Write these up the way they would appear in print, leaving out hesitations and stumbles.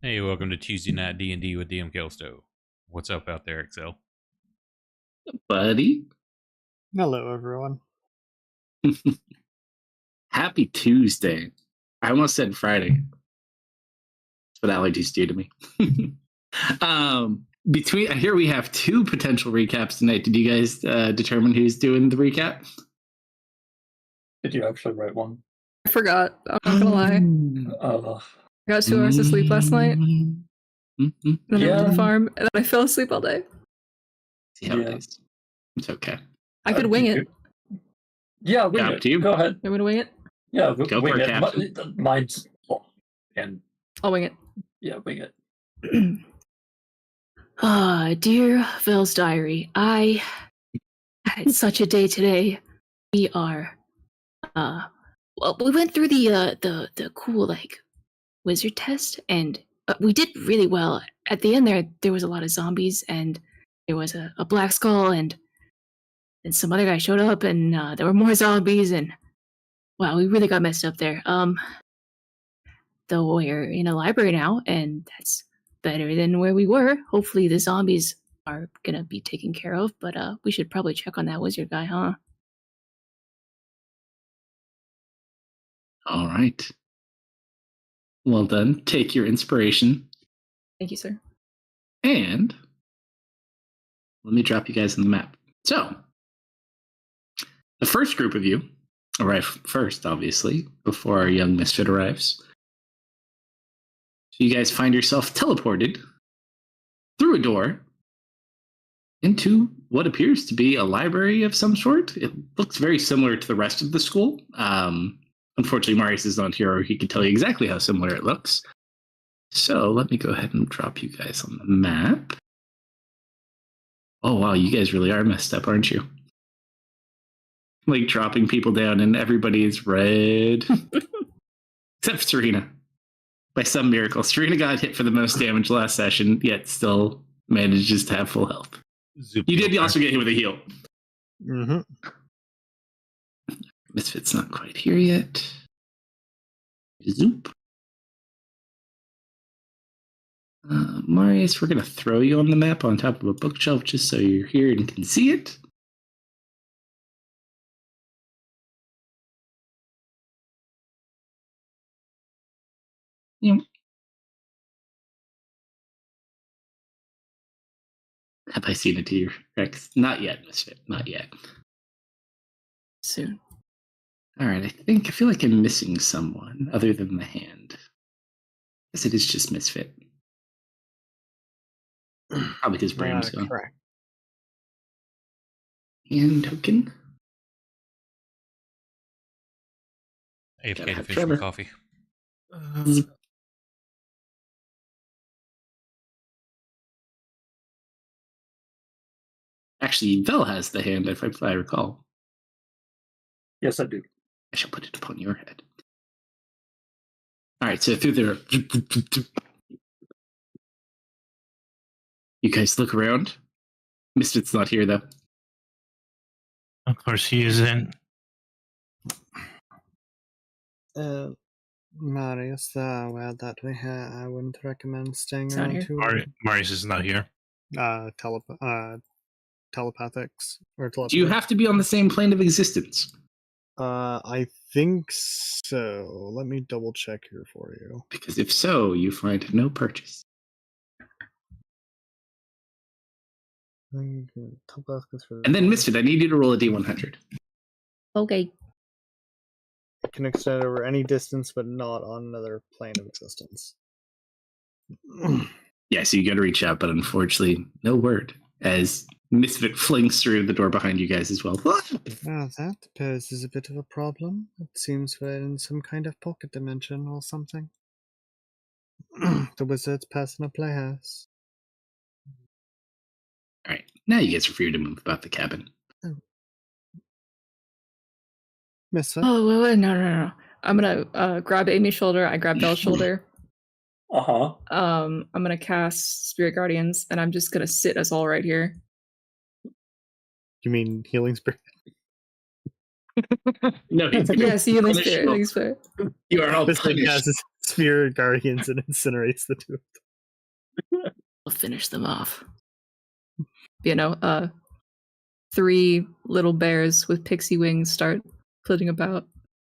Hey, welcome to Tuesday Night D&D with DM Kalsto. What's up out there, Excel? Buddy. Hello, everyone. Happy Tuesday. I almost said Friday. That's what allergies do to me. Between here we have two potential recaps tonight. Did you guys determine who's doing the recap? Did you actually write one? I forgot. I'm not gonna lie. I got 2 hours of sleep last night. Then I went to the farm, and then I fell asleep all day. See how it is. It's okay. I could wing it. Yeah, wing it. You. Go ahead. You want to wing it? Yeah, Go wing for it, it. Captain. Mine's and I'll wing it. yeah, wing it. Dear Vel's diary, I had such a day today. We are, well, we went through the cool wizard test, and we did really well. At the end, there was a lot of zombies, and there was a black skull, and some other guy showed up, and there were more zombies, and wow, we really got messed up there. Though we're in a library now, and that's better than where we were. Hopefully the zombies are gonna be taken care of, but we should probably check on that wizard guy, huh? All right. Well done. Take your inspiration. Thank you, sir. And let me drop you guys on the map. So, the first group of you arrive first, obviously, before our young misfit arrives. So you guys find yourself teleported through a door into what appears to be a library of some sort. It looks very similar to the rest of the school. Unfortunately, Marius is not here, or he can tell you exactly how similar it looks. So let me go ahead and drop you guys on the map. Oh, wow, you guys really are messed up, aren't you? Like dropping people down and everybody is red. Except Serena. By some miracle, Serena got hit for the most damage last session, yet still manages to have full health. You did also get hit with a heal. Mm-hmm. Misfit's not quite here yet. Zoop. Marius, we're going to throw you on the map on top of a bookshelf just so you're here and can see it. Yep. Have I seen it to you, Rex? Not yet, Misfit. Not yet. Soon. All right, I feel like I'm missing someone other than the hand. Guess it is just Misfit. Probably because Bram's gone. Correct. And Token. AFK to finish Trevor. my coffee. Actually, Vel has the hand, if I recall. Yes, I do. I shall put it upon your head. All right, so through there, you guys look around. Misfit's not here, though. Of course, he isn't. Marius, well, that way I wouldn't recommend staying It's not around here. too. Marius is not here. Telepathics or telepathy. Do you have to be on the same plane of existence? I think so. Let me double check here for you. Because if so, you find no purchase. And then Misfit, I need you to roll a D100. Okay. It can extend over any distance, but not on another plane of existence. Yeah, so you got to reach out, but unfortunately, no word. As Misfit flings through the door behind you guys as well. That poses a bit of a problem. It seems we're in some kind of pocket dimension or something. The wizard's personal playhouse. All right, now you guys are free to move about the cabin. Misfit? Oh, wait, no. I'm gonna grab Amy's shoulder. I grab Belle's shoulder. Uh-huh. I'm gonna cast Spirit Guardians, and I'm just gonna sit us all right here. You mean healing spirit? No, Yes, healing Punish spirit. roll. Healing spirit. You are all This thing punished. casts Spirit guardians and incinerates the two. We'll finish them off. You know, 3 little bears with pixie wings start flitting about,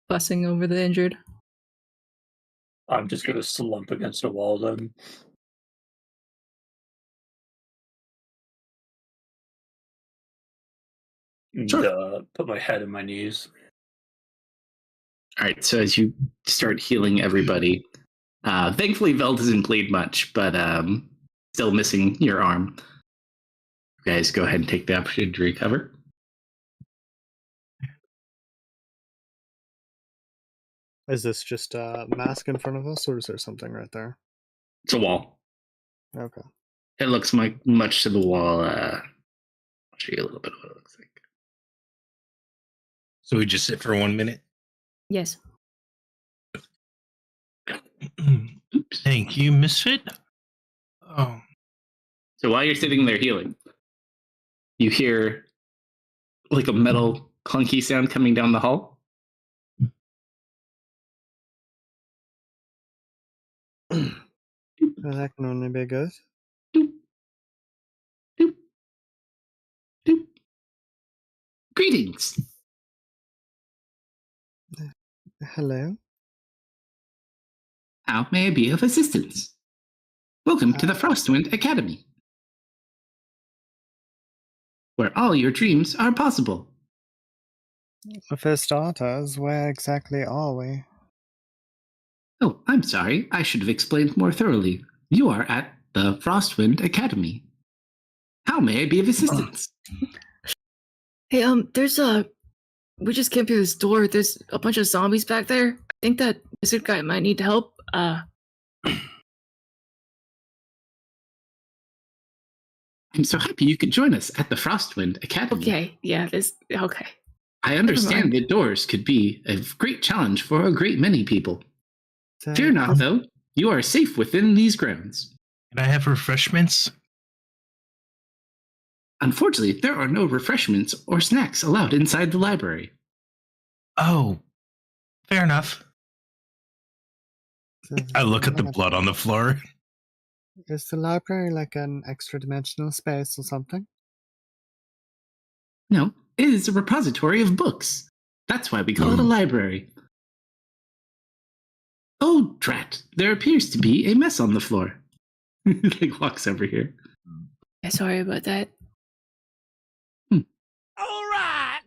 fussing over the injured. I'm just gonna slump against a wall then. And, Sure. put my head in my knees. All right, so as you start healing everybody, thankfully Vel doesn't bleed much, but still missing your arm. You guys go ahead and take the opportunity to recover. Is this just a mask in front of us, or is there something right there? It's a wall. Okay. It looks much to the wall. I'll show you a little bit of what it looks like. So we just sit for 1 minute. Yes. Oops. Thank you, Misfit. Oh, So while you're sitting there healing, you hear like a metal clunky sound coming down the hall. Well, that can only be good. Doop, doop, doop. Greetings. Hello. How may I be of assistance? Welcome to the Frostwind Academy, where all your dreams are possible. For starters, where exactly are we? Oh, I'm sorry. I should have explained more thoroughly. You are at the Frostwind Academy. How may I be of assistance? Hey, we just came through this door. There's a bunch of zombies back there. I think that wizard guy might need help. I'm so happy you could join us at the Frostwind Academy. Okay, yeah, okay. I understand that doors could be a great challenge for a great many people. Fear not, though. You are safe within these grounds. can I have refreshments? Unfortunately, there are no refreshments or snacks allowed inside the library. Oh, fair enough. I look at the blood on the floor. Is the library like an extra dimensional space or something? No, it is a repository of books. That's why we call it a library. Oh, drat. There appears to be a mess on the floor. Like walks over here. Yeah, sorry about that. All right.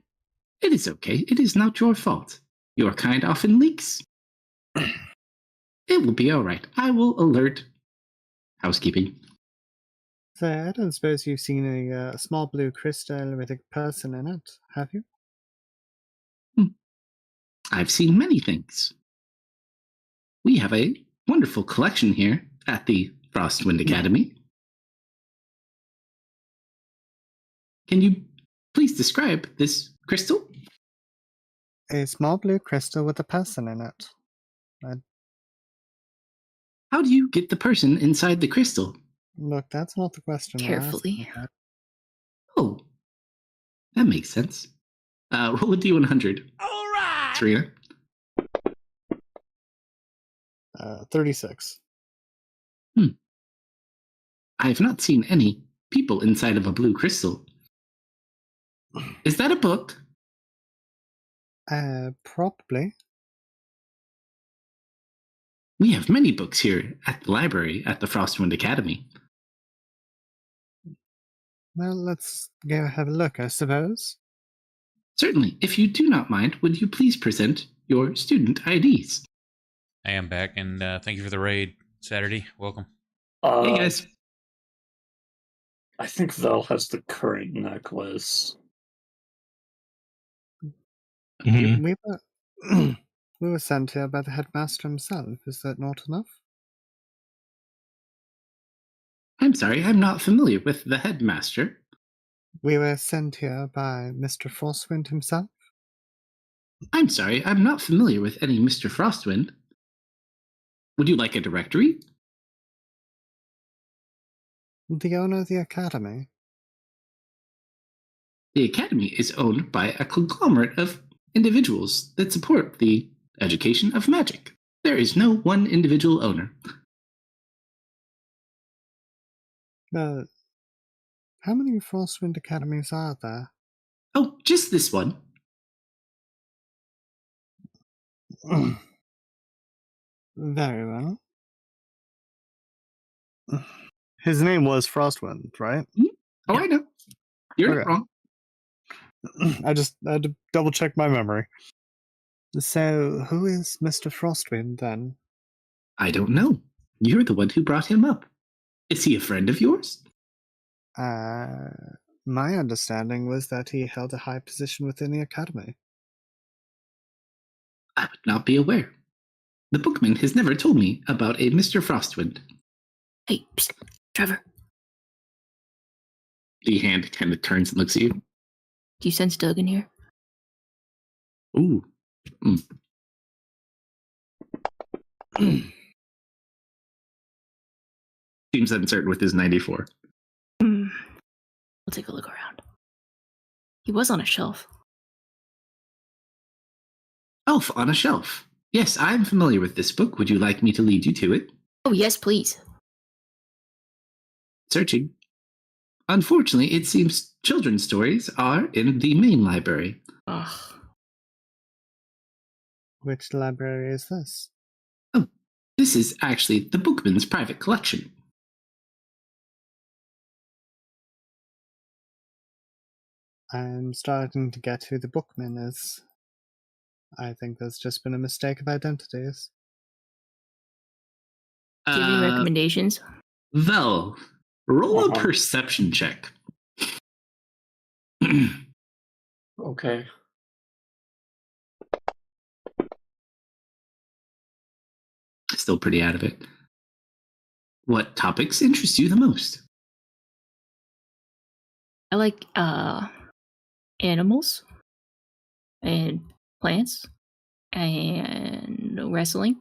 It is okay. It is not your fault. Your kind often leaks. It will be all right. I will alert housekeeping. So I don't suppose you've seen a small blue crystal with a person in it, have you? I've seen many things. We have a wonderful collection here at the Frostwind Academy. Can you please describe this crystal? A small blue crystal with a person in it. How do you get the person inside the crystal? Look, that's not the question. we're Carefully. asking about. Oh, that makes sense. Roll a D100. All right. Serena. 36. I have not seen any people inside of a blue crystal. Is that a book? Probably. We have many books here at the library at the Frostwind Academy. Well, let's go have a look, I suppose. Certainly. If you do not mind, would you please present your student IDs? I am back, and thank you for the raid, Saturday. Welcome. Hey, guys. I think Vel has the current necklace. Mhm. We were we were sent here by the headmaster himself. Is that not enough? I'm sorry, I'm not familiar with the headmaster. We were sent here by Mr. Frostwind himself. I'm sorry, I'm not familiar with any Mr. Frostwind. Would you like a directory? The owner of the academy. The academy is owned by a conglomerate of individuals that support the education of magic. There is no one individual owner. How many Frostwind Academies are there? Oh, just this one. Very well. His name was Frostwind, right? Oh, I know. You're not Okay. wrong. I just had to double check my memory. So, who is Mr. Frostwind then? I don't know. You're the one who brought him up. Is he a friend of yours? My understanding was that he held a high position within the academy. I would not be aware. The bookman has never told me about a Mr. Frostwind. Hey, psst, Trevor, The hand kind of turns and looks at you. do you sense Doug in here? Ooh. Seems uncertain with his 94. We'll take a look around. He was on a shelf. Elf on a Shelf. Yes, I'm familiar with this book. Would you like me to lead you to it? Oh, yes, please. Searching. Unfortunately, it seems children's stories are in the main library. Ugh. Which library is this? Oh, this is actually the bookman's private collection. I'm starting to get who the bookman is. I think there's just been a mistake of identities. Do you have any recommendations? Vel, roll a perception check. Okay. Still pretty out of it. What topics interest you the most? I like animals and plants and wrestling.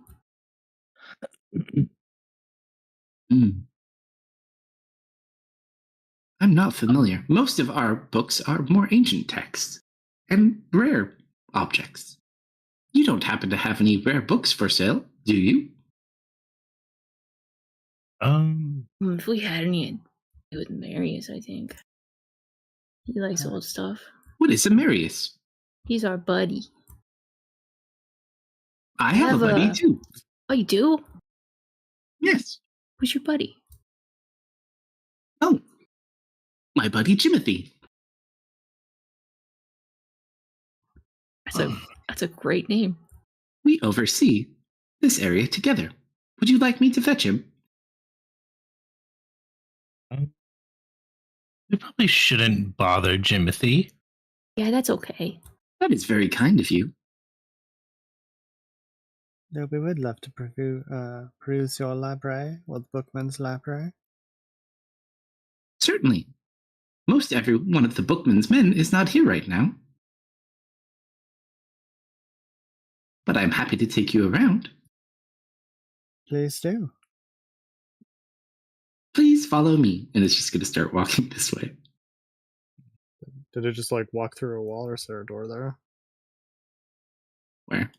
I'm not familiar. Most of our books are more ancient texts and rare objects. You don't happen to have any rare books for sale, do you? If we had any to do with Marius, I think. He likes old stuff. What is a Marius? He's our buddy. I have a buddy too. Oh, you do? Yes. Who's your buddy? Oh, my buddy Jimothy. That's a great name. We oversee this area together. Would you like me to fetch him? We probably shouldn't bother Jimothy. Yeah, that's okay. That is very kind of you. No, we would love to peruse your library, or the bookman's library. Certainly. Most every one of the bookman's men is not here right now. But I'm happy to take you around. Please do. Please follow me. And it's just going to start walking this way. Did it just walk through a wall, or is there a door there? Where?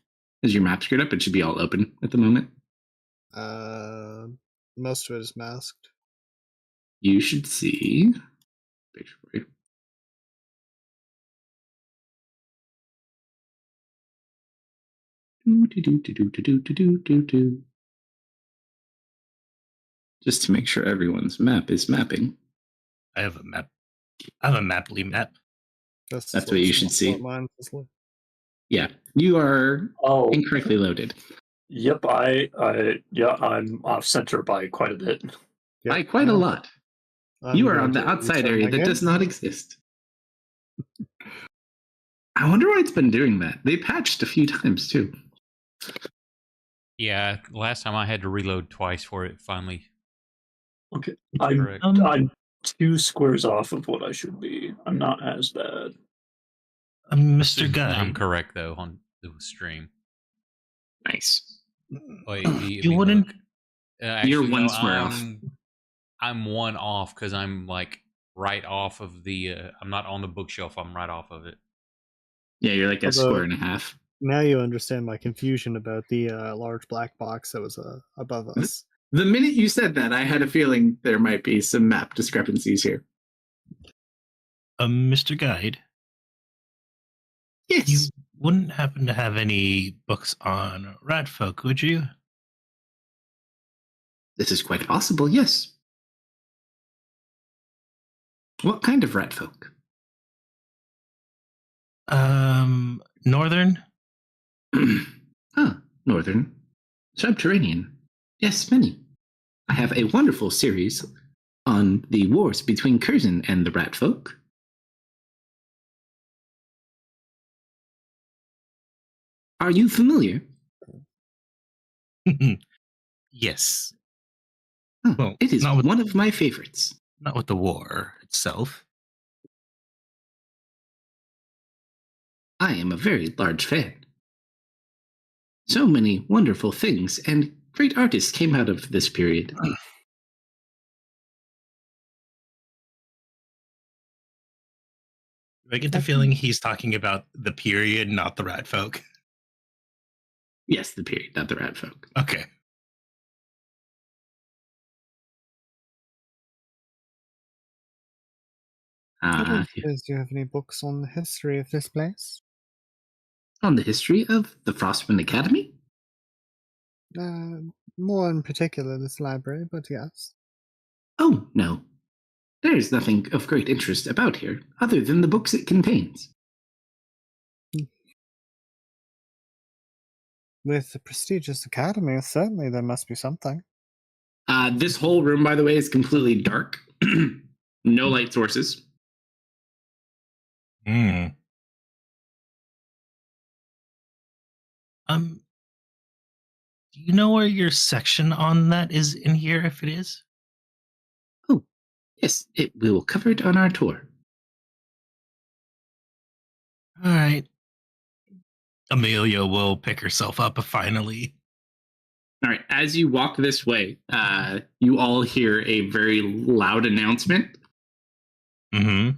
Is your map screwed up? It should be all open at the moment. Most of it is masked. You should see. Picture for you. Just to make sure everyone's map is mapping. I have a map. I have a maply map. That's what you should see. Mine. Yeah, you are incorrectly loaded. Yep, I'm off center by quite a bit. By quite a lot. You are on the outside area that does not exist. I wonder why it's been doing that. They patched a few times too. Yeah, last time I had to reload twice for it finally. Okay, I'm 2 squares off of what I should be. I'm not as bad. Mr. Guy. I'm correct though on the stream. Nice. Wait, you wouldn't. Actually, You're one square off. I'm one off because I'm right off of the. I'm not on the bookshelf. I'm right off of it. Yeah, you're like a square and a half. Now you understand my confusion about the large black box that was above us. The minute you said that, I had a feeling there might be some map discrepancies here. Mr. Guide, Yes. you wouldn't happen to have any books on rat folk, would you? This is quite possible, yes. What kind of rat folk? Northern? Northern. Subterranean. Yes, many. I have a wonderful series on the wars between Curzon and the rat folk. Are you familiar? Yes. Well, it is one of my favorites. Not with the war itself. I am a very large fan. So many wonderful things and great artists came out of this period. I get the feeling he's talking about the period, not the rat folk. Yes, the period, not the rat folk. Okay. Do you have any books on the history of this place? On the history of the Frostwind Academy? More in particular this library, but yes. Oh, no. There is nothing of great interest about here, other than the books it contains. With the prestigious academy, certainly there must be something. This whole room, by the way, is completely dark. No light sources. Do you know where your section on that is in here, if it is? Oh, yes, we will cover it on our tour. All right. Amelia will pick herself up finally. All right, as you walk this way, you all hear a very loud announcement. Mm-hmm.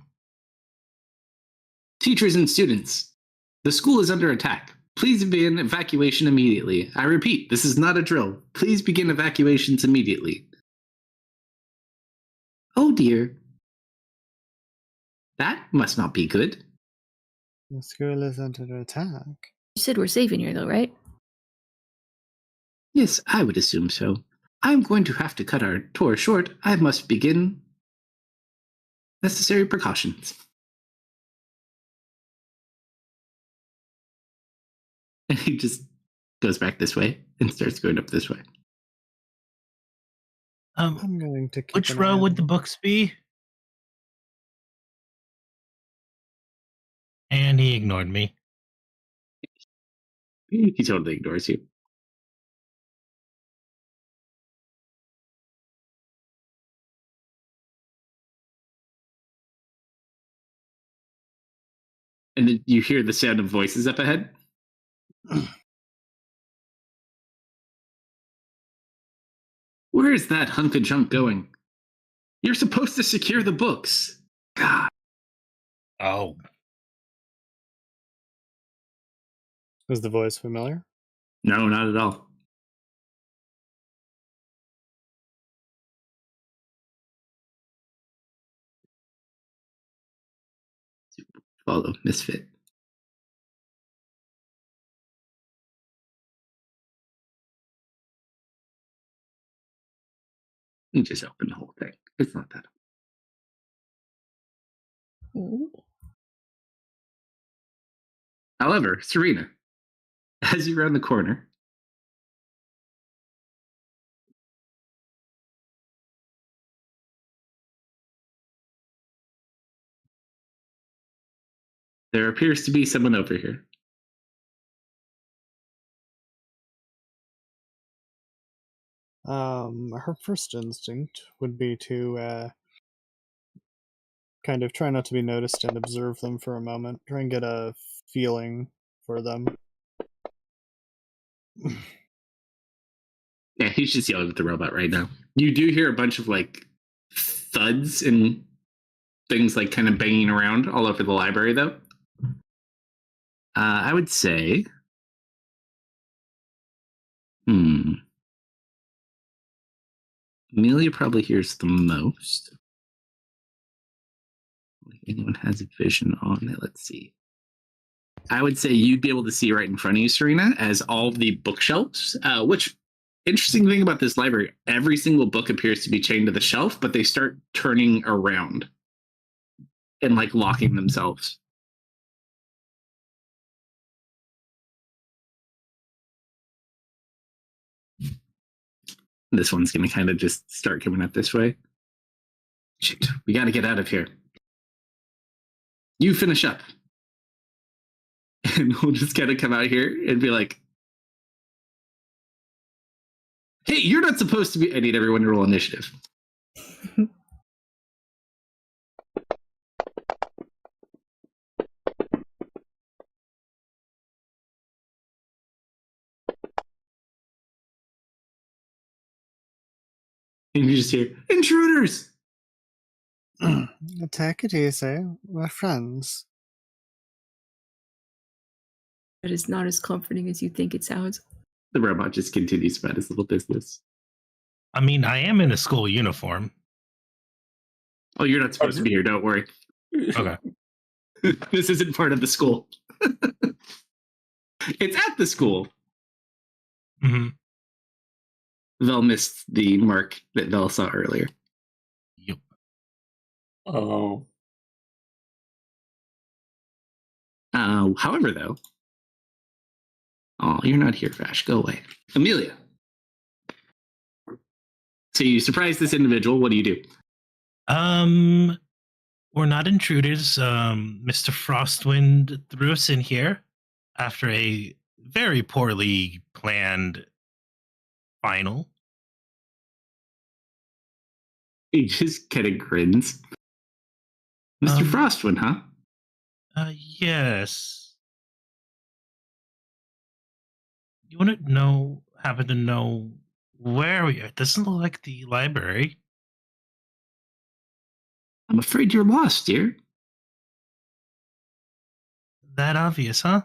Teachers and students, the school is under attack. Please begin evacuation immediately. I repeat, this is not a drill. Please begin evacuations immediately. Oh dear. That must not be good. The school is under attack. You said we're safe in here, though, right? Yes, I would assume so. I'm going to have to cut our tour short. I must begin necessary precautions. And he just goes back this way and starts going up this way. I'm going to keep which an row eye would on the books be? And he ignored me. He totally ignores you. And then you hear the sound of voices up ahead. Where is that hunk of junk going? You're supposed to secure the books. God. Oh. Is the voice familiar? No, not at all. Follow Misfit. You just open the whole thing. It's not that. Ooh. However, Serena, as you round the corner, there appears to be someone over here. Her first instinct would be to kind of try not to be noticed and observe them for a moment. Try and get a feeling for them. Yeah, he's just yelling at the robot right now. You do hear a bunch of like thuds and things like kind of banging around all over the library, though. I would say Amelia probably hears the most. If anyone has a vision on it, let's see. I would say you'd be able to see right in front of you, Serena, as all of the bookshelves, which interesting thing about this library, every single book appears to be chained to the shelf, but they start turning around and like locking themselves. This one's going to kind of just start coming up this way. Shoot, we got to get out of here. You finish up. And we'll just kind of come out here and be like, hey, you're not supposed to be. I need everyone to roll initiative. And you just hear, intruders! Take it easy. We're friends. That is not as comforting as you think it sounds. The robot just continues about his little business. I mean, I am in a school uniform. Oh, you're not supposed to be here, don't worry. Okay. This isn't part of the school. It's at the school. Mm-hmm. Vel missed the mark that Vel saw earlier. Yep. Oh. However, though, oh, you're not here, Vash. Go away. Amelia. So you surprise this individual. What do you do? We're not intruders. Mr. Frostwind threw us in here after a very poorly planned final. He just kind of grins. Mr. Frostwind, huh? Yes. You want to happen to know where we are? It doesn't look like the library. I'm afraid you're lost, dear. That obvious, huh?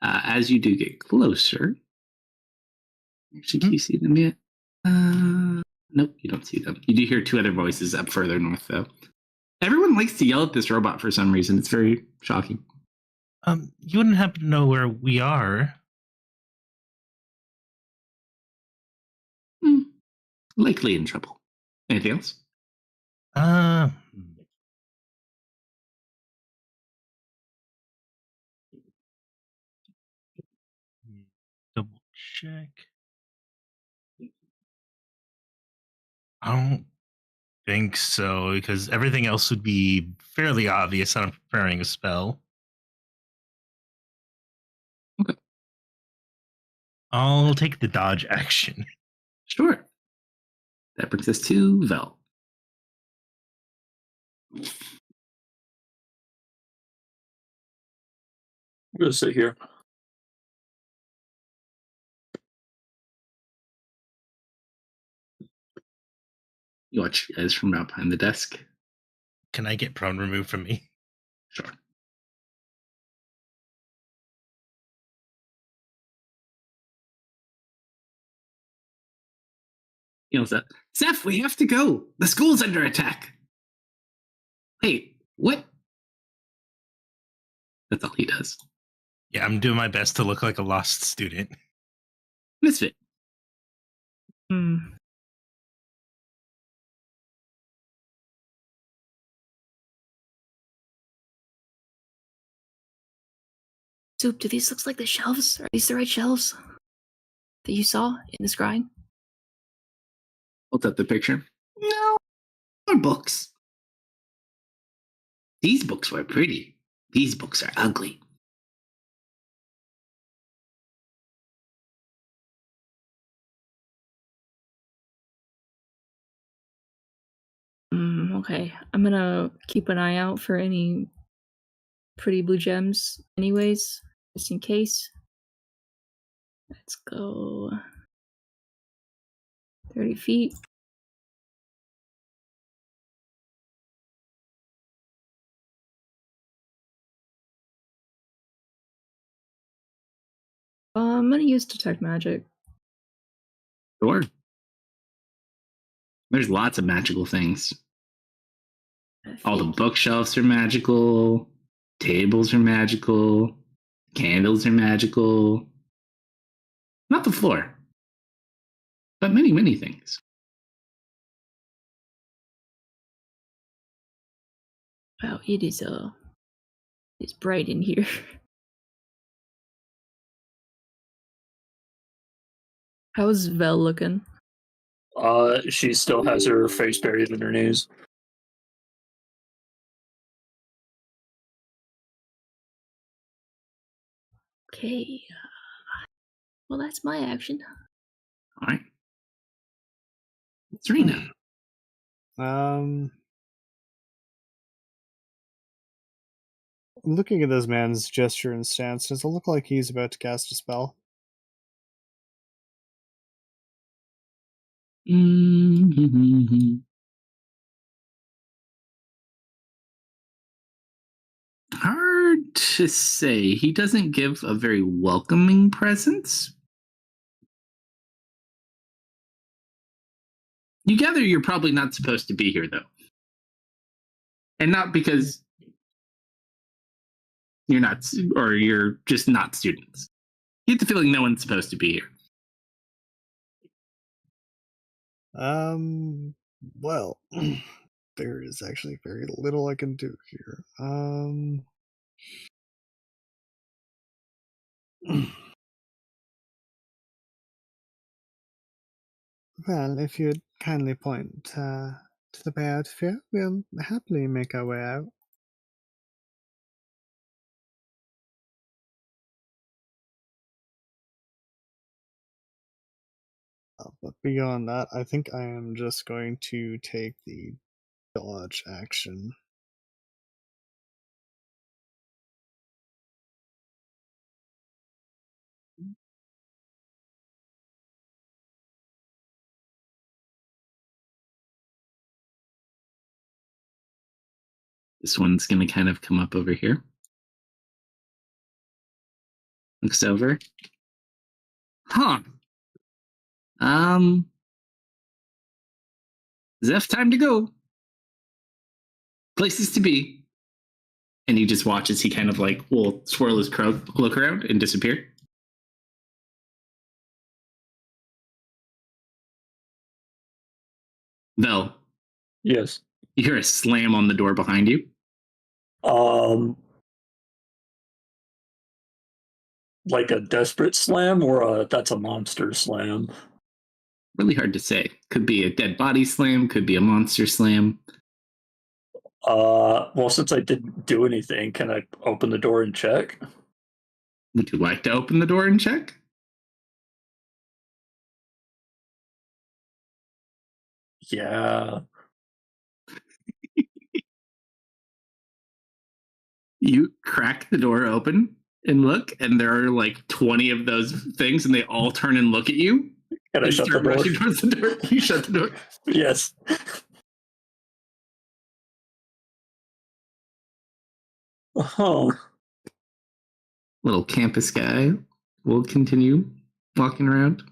As you do get closer. Actually, can you see them yet? Nope, you don't see them. You do hear two other voices up further north, though. Everyone likes to yell at this robot for some reason. It's very shocking. You wouldn't happen to know where we are? Likely in trouble. Anything else? Double check. I don't think so, because everything else would be fairly obvious on preparing a spell. Okay. I'll take the dodge action. Sure. That brings us to Vel. I'm going to sit here. You watch you guys from out behind the desk. Can I get prone removed from me? Sure. He yells out, Zeph, we have to go. The school's under attack. Wait, what? That's all he does. Yeah, I'm doing my best to look like a lost student. Misfit. Soup, do these look like the shelves? Are these the right shelves that you saw in the scrying? Hold up the picture. No, more books. These books were pretty. These books are ugly. Okay, I'm gonna keep an eye out for any pretty blue gems anyways, just in case. Let's go 30 feet. I'm gonna use detect magic. Sure. There's lots of magical things. All the bookshelves are magical. Tables are magical. Candles are magical. Not the floor, but many, many things. Wow, it's bright in here. How's Vel looking? She still has her face buried in her knees. Okay. Well, that's my action. All right. Serena. Looking at this man's gesture and stance, does it look like he's about to cast a spell? Mm-hmm. Hard to say. He doesn't give a very welcoming presence. You gather you're probably not supposed to be here, though. And not because you're not, or you're just not students. You get the feeling no one's supposed to be here. Well, there is actually very little I can do here. Well, if you'd kindly point to the bay out of here, we'll happily make our way out. But beyond that, I think I am just going to take the dodge action. This one's going to kind of come up over here. Looks over. Huh. Zeph, time to go. Places to be. And you just watch as he kind of like will swirl his cloak around and disappear. Vel. Yes. You hear a slam on the door behind you. Like a desperate slam or that's a monster slam? Really hard to say. Could be a dead body slam, could be a monster slam. Well, since I didn't do anything, can I open the door and check? Would you like to open the door and check? Yeah. You crack the door open and look, and there are like 20 of those things, and they all turn and look at you. Can I shut the door? Rushing towards the door. You shut the door. Yes. Oh. Little campus guy will continue walking around.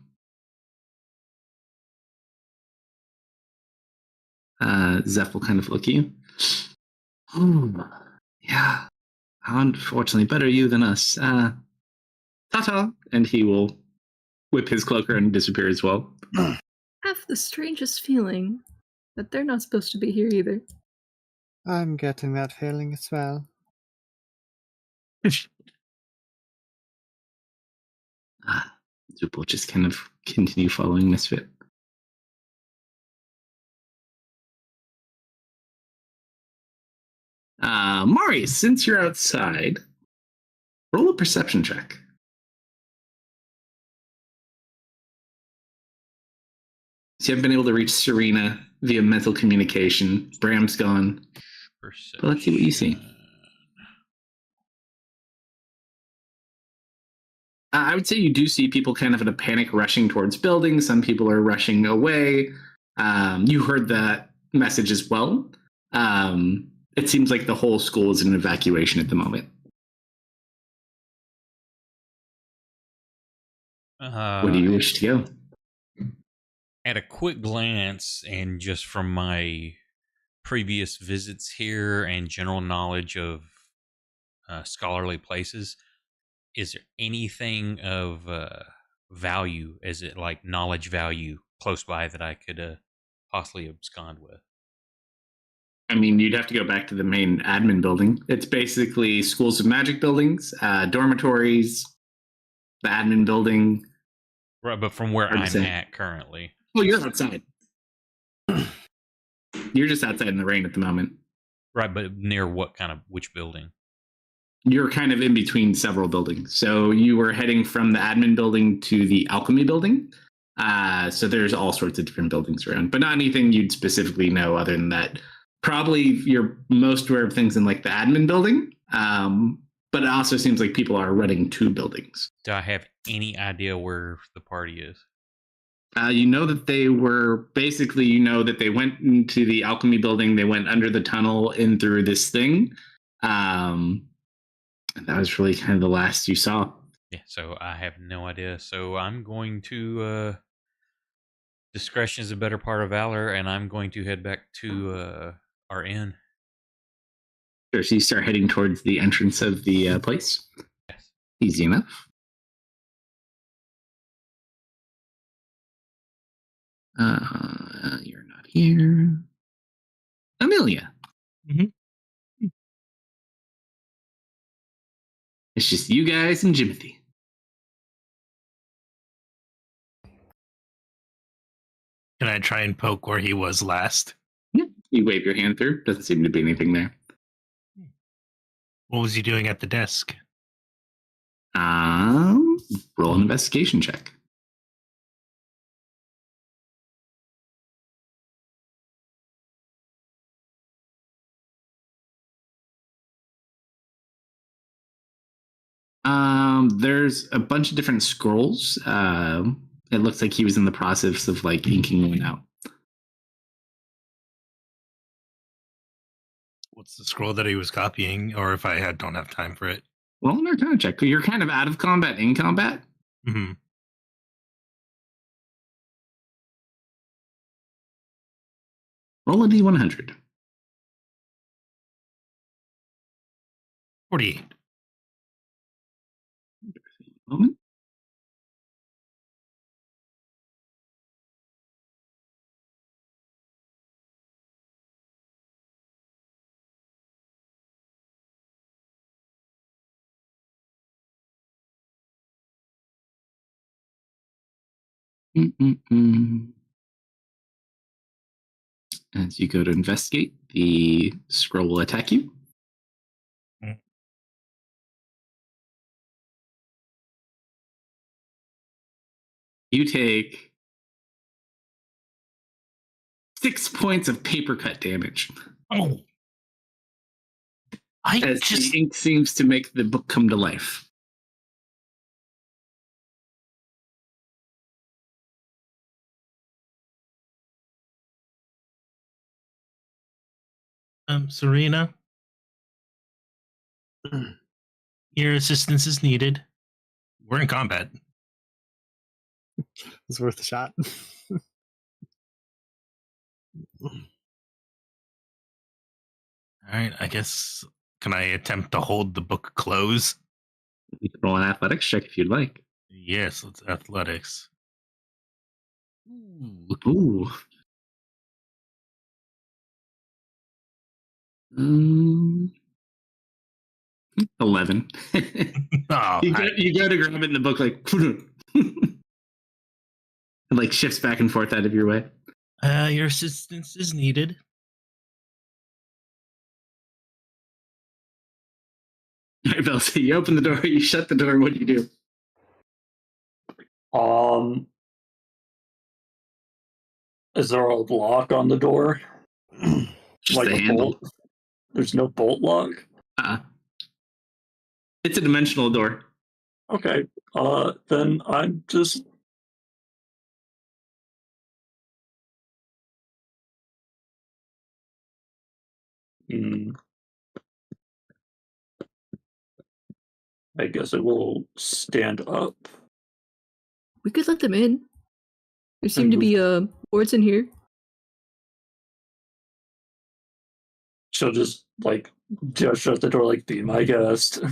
Zeph will kind of look at you. Yeah. Unfortunately, better you than us. Ta-ta. And he will whip his cloak around and disappear as well. Have the strangest feeling that they're not supposed to be here either. I'm getting that feeling as well. Zoop will just kind of continue following Misfit. Mari, since you're outside, roll a perception check. So you haven't been able to reach Serena via mental communication. Bram's gone. But let's see what you see. I would say you do see people kind of in a panic rushing towards buildings. Some people are rushing away. You heard that message as well. It seems like the whole school is in evacuation at the moment. Where do you wish to go? At a quick glance, and just from my previous visits here and general knowledge of scholarly places, is there anything of value, is it like knowledge value close by that I could possibly abscond with? I mean, you'd have to go back to the main admin building. It's basically schools of magic buildings, dormitories, the admin building. Right, but from where Hard to I'm say. at currently. Oh, you're outside. You're just outside in the rain at the moment. Right, but near which building? You're kind of in between several buildings. So you were heading from the admin building to the alchemy building. So there's all sorts of different buildings around, but not anything you'd specifically know other than that. Probably you're most aware of things in like the admin building. But it also seems like people are running two buildings. Do I have any idea where the party is? You know that they were basically, that they went into the alchemy building. They went under the tunnel in through this thing. And that was really kind of the last you saw. Yeah, so I have no idea. So I'm going to discretion is a better part of valor, and I'm going to head back to our inn. Sure, so you start heading towards the entrance of the place. Yes. Easy enough. You're not here. Amelia. Mm-hmm. It's just you guys and Jimothy. Can I try and poke where he was last? Yeah. You wave your hand through. Doesn't seem to be anything there. What was he doing at the desk? Roll an investigation check. There's a bunch of different scrolls. It looks like he was in the process of like inking one out. What's the scroll that he was copying? Or if I don't have time for it. Roll an Arcana check. You're kind of out of combat, in combat. Mm-hmm. Roll a D100. 48. Moment. As you go to investigate, the scroll will attack you. You take 6 points of paper cut damage. Oh. As the ink seems to make the book come to life. Serena, your assistance is needed. We're in combat. It's worth a shot. All right, I guess, can I attempt to hold the book close? You can roll an athletics check if you'd like. Yes, let's athletics. Ooh. 11. Oh, you go to grab it in the book, like, it like shifts back and forth out of your way. Your assistance is needed. All right, Bill, so you open the door, you shut the door, what do you do? Is there a lock on the door? Just Like the a handle. bolt? There's no bolt lock? It's a dimensional door. Okay. Then I'm just... I guess I will stand up We could let them in. There seem to be wards in here. She'll just shut the door like, be my guest.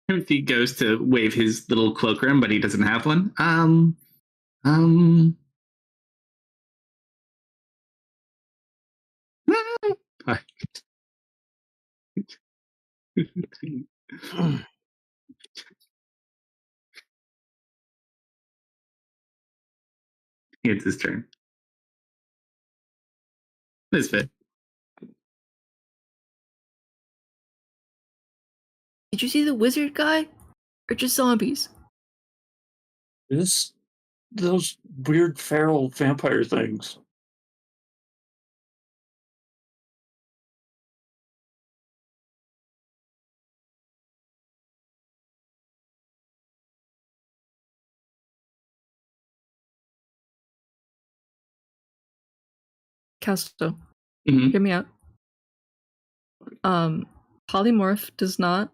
Timothy goes to wave his little cloak around, but he doesn't have one. It's his turn. Misfit. Did you see the wizard guy? Or just zombies? Those weird feral vampire things. Kalsto, Mm-hmm. hear me out. Polymorph does not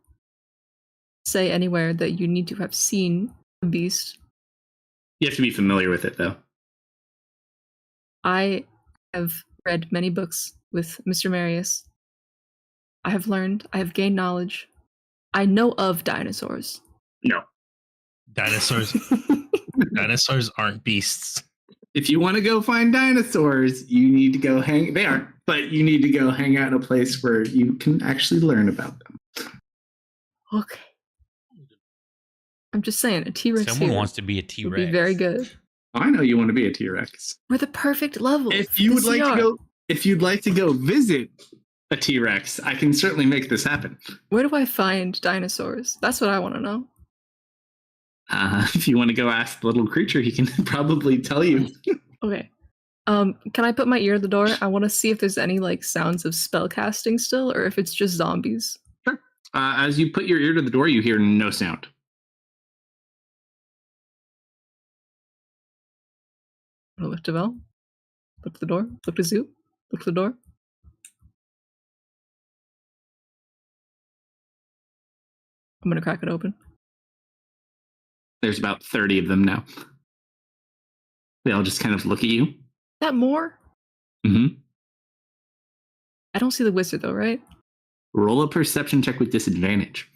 say anywhere that you need to have seen a beast. You have to be familiar with it, though. I have read many books with Mr. Marius. I have learned, I have gained knowledge. I know of dinosaurs. No. Dinosaurs aren't beasts. If you want to go find dinosaurs, you need to go they aren't, but you need to go hang out in a place where you can actually learn about them. Okay. I'm just saying, a T-Rex Someone here wants to be a T-Rex. would be very good. I know you want to be a T-Rex. We're the perfect level. If you would like to go visit a T-Rex, I can certainly make this happen. Where do I find dinosaurs? That's what I want to know. If you want to go ask the little creature, he can probably tell you. Okay. Can I put my ear to the door? I want to see if there's any sounds of spell casting still, or if it's just zombies. Sure. As you put your ear to the door, you hear no sound. I'm gonna lift the bell. Look to the door. Look to Zoo. Look to the door. I'm gonna crack it open. There's about 30 of them now. They all just kind of look at you. That more? Mm-hmm. I don't see the wizard though, right? Roll a perception check with disadvantage.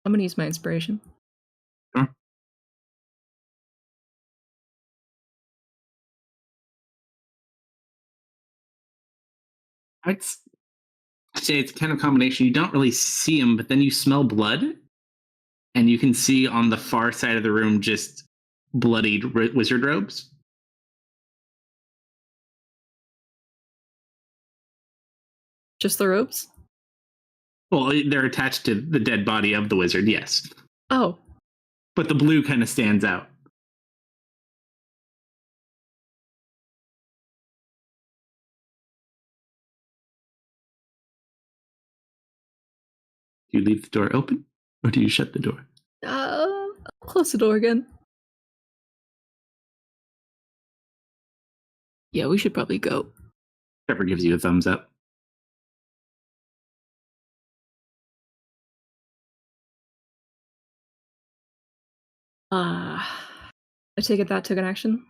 I'm gonna use my inspiration. Sure. I'd say it's kind of a combination. You don't really see them, but then you smell blood, and you can see on the far side of the room just bloodied wizard robes. Just the robes? Well, they're attached to the dead body of the wizard, yes. Oh. But the blue kind of stands out. Do you leave the door open, or do you shut the door? I'll close the door again. Yeah, we should probably go. Trevor gives you a thumbs up. I take it that took an action?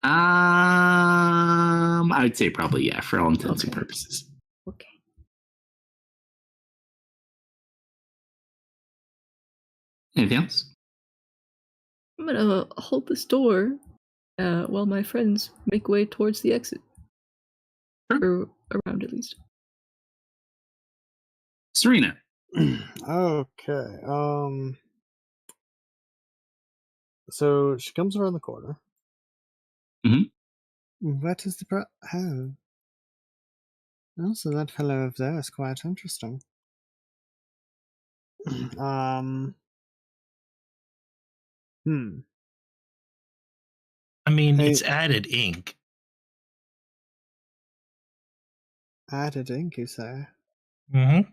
I would say probably, yeah, for all intents and purposes. Okay. Anything else? I'm gonna hold this door while my friends make way towards the exit. Sure. Or around, at least. Serena. Okay. So she comes around the corner. Mm-hmm. What is the oh. Oh, so that fellow over there is quite interesting. I mean, Hey. it's added ink. Added ink, you say? Mm-hmm.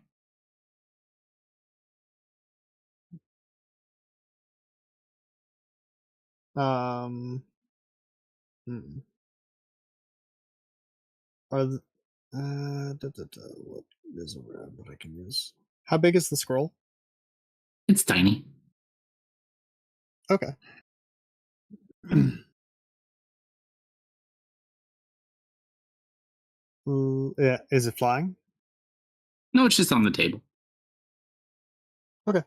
Hmm. Are the, what is a rad that I can use? How big is the scroll? It's tiny. Okay. Yeah, is it flying? No, it's just on the table. Okay.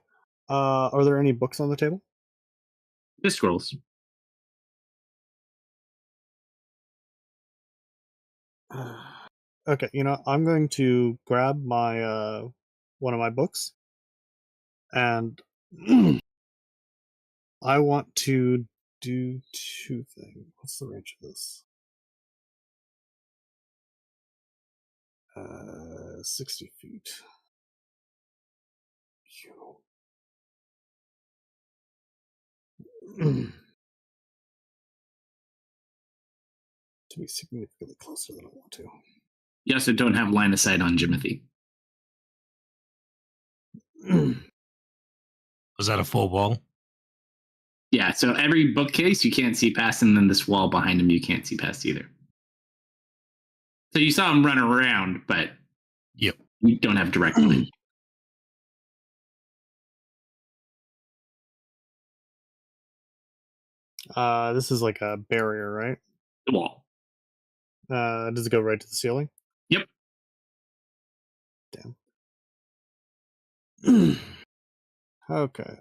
Are there any books on the table? Just scrolls. Okay, I'm going to grab my one of my books, and I want to do two things. What's the range of this? 60 feet. To be significantly closer than I want to. You also don't have line of sight on Jimothy. Was that a full wall? Yeah, so every bookcase you can't see past, and then this wall behind him you can't see past either. So you saw him run around, but Yep. you don't have direct line. This is like a barrier, right? The wall. Does it go right to the ceiling? Yep. Damn. Okay.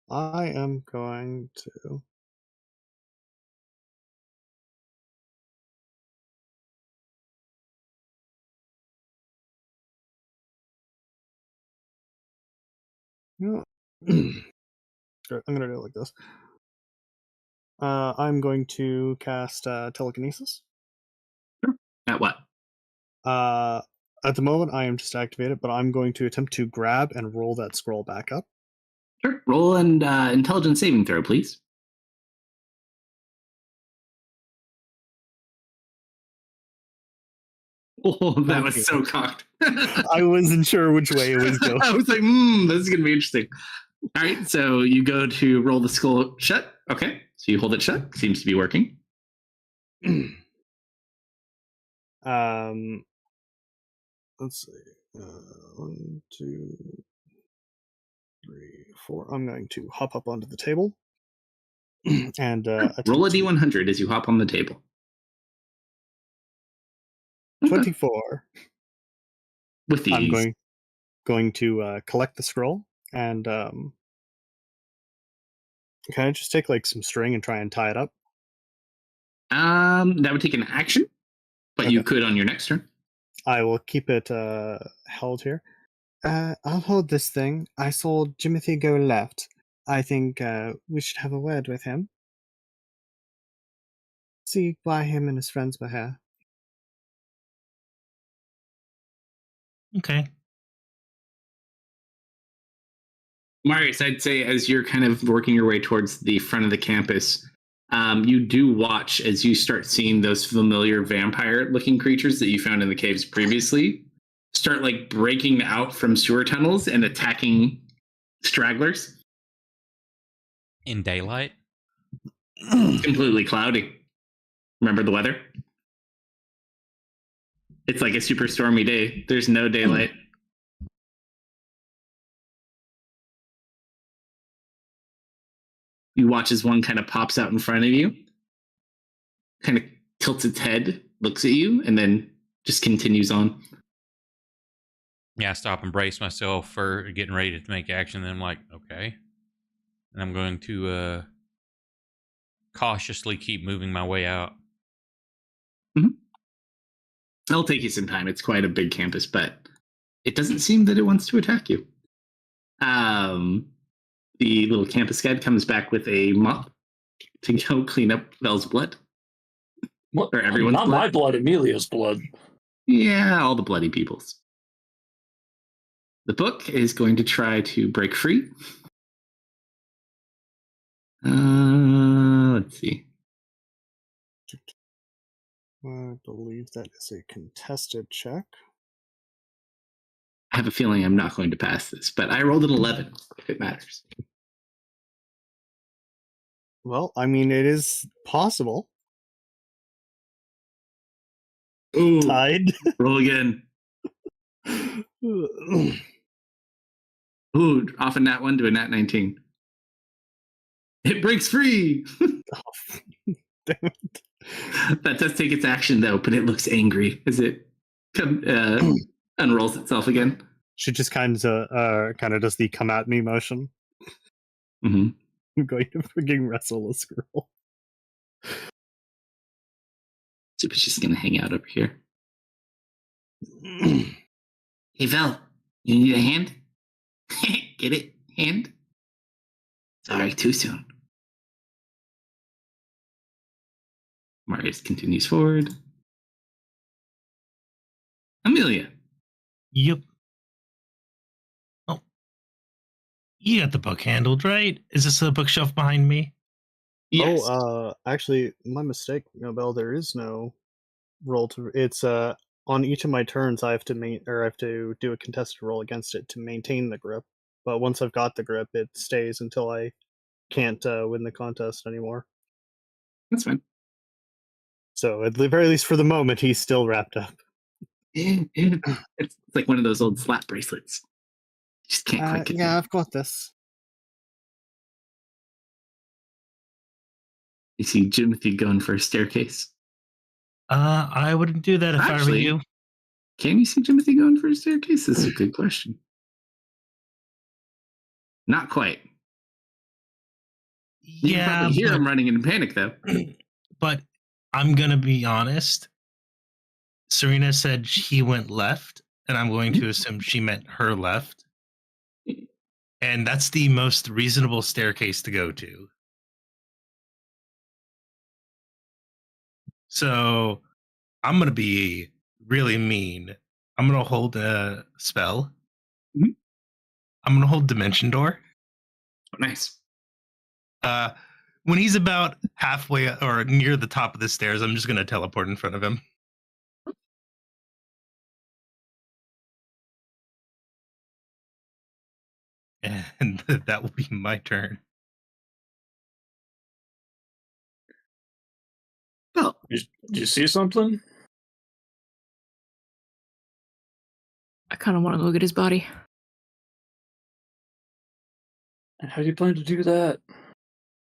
I am going to. Screw it, I'm going to do it like this. I'm going to cast telekinesis. At what? At the moment, I am just activated, but I'm going to attempt to grab and roll that scroll back up. Sure. Roll an intelligence saving throw, please. Oh, that was so cocked. I wasn't sure which way it was going. I was like, this is going to be interesting. All right, so you go to roll the skull shut. Okay, so you hold it shut. Seems to be working. Let's see. 1, 2, 3, 4. I'm going to hop up onto the table and roll a d100 as you hop on the table. 24. With these, I'm going to collect the scroll and can I just take like some string and try and tie it up? that would take an action, but Okay. you could on your next turn. I will keep it held here. I'll hold this thing. I saw Jimothy go left. I think we should have a word with him. See why him and his friends were here. Okay. Marius, I'd say as you're kind of working your way towards the front of the campus, you do watch as you start seeing those familiar vampire-looking creatures that you found in the caves previously start like breaking out from sewer tunnels and attacking stragglers. In daylight? It's completely cloudy. Remember the weather? It's like a super stormy day. There's no daylight. You watch as one kind of pops out in front of you, kind of tilts its head, looks at you, and then just continues on. Yeah, I stop and brace myself for getting ready to make action. Then I'm like, okay. And I'm going to cautiously keep moving my way out. Mm-hmm. It'll take you some time. It's quite a big campus, but it doesn't seem that it wants to attack you. The little campus guide comes back with a mop to go clean up Vel's blood. What? Or everyone's Not blood. my blood, Emilia's blood. Yeah, all the bloody people's. The book is going to try to break free. Let's see. I believe that is a contested check. I have a feeling I'm not going to pass this, but I rolled an 11, if it matters. Well, I mean, it is possible. Ooh, Tied. roll again. Ooh, off a nat 1 to a nat 19. It breaks free! Damn it. That does take its action, though, but it looks angry as it unrolls itself again. She just kind of does the come at me motion. Mm-hmm. I'm going to freaking wrestle a squirrel. So it's just going to hang out over here. Hey, Vel, you need a hand? Get it? Hand? Sorry, too soon. Marius continues forward. Amelia. Yep. Oh, you got the book handled, right? Is this a bookshelf behind me? Yes. Oh, actually, my mistake, Nobel. There is no roll to. It's on each of my turns, I have to do a contested roll against it to maintain the grip. But once I've got the grip, it stays until I can't win the contest anymore. That's fine. So at the very least, for the moment, he's still wrapped up. It's like one of those old slap bracelets. Just can't quite get Yeah, it. I've got this. You see Jimothy going for a staircase. I wouldn't do that if I were you. Can you see Jimothy going for a staircase? This is a good question. Not quite. You can probably hear him running in panic, though. But I'm gonna be honest. Serena said she went left, and I'm going to assume she meant her left. And that's the most reasonable staircase to go to. So I'm gonna be really mean. I'm gonna hold a spell. Mhm. I'm gonna hold Dimension Door. Oh, nice. When he's about halfway or near the top of the stairs, I'm just gonna teleport in front of him. And that will be my turn. Oh, Did you see something? I kind of want to look at his body. And how do you plan to do that?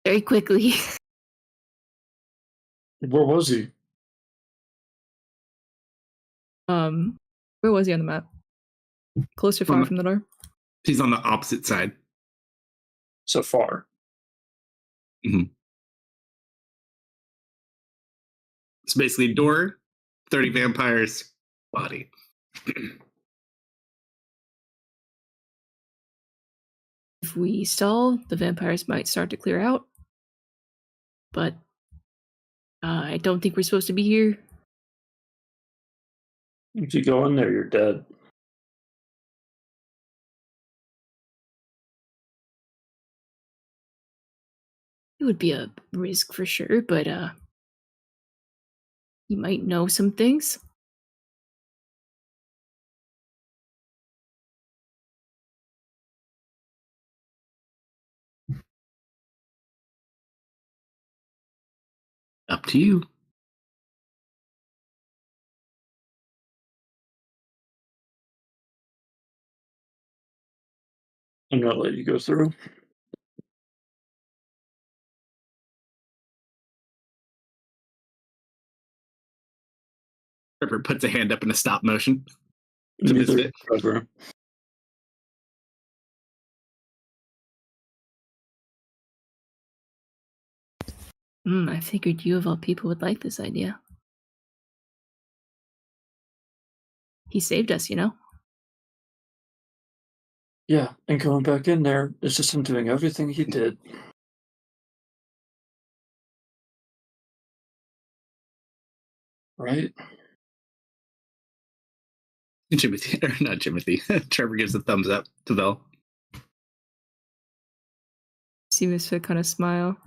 Very quickly. Where was he? Where was he on the map? Close or far from the door? he's on the opposite side. So far. It's basically door, 30 vampires, body. If we stall, the vampires might start to clear out. But I don't think we're supposed to be here. If you go in there, you're dead. It would be a risk for sure, but you might know some things. Up to you. I'm gonna let you go through. Trevor puts a hand up in a stop motion. To Neither Misfit. Trevor. I figured you of all people would like this idea. He saved us, you know? Yeah, and going back in there, it's just him doing everything he did. Right? Jimothy, or not Jimothy. Trevor gives a thumbs up to Vel. See Misfit kind of smile.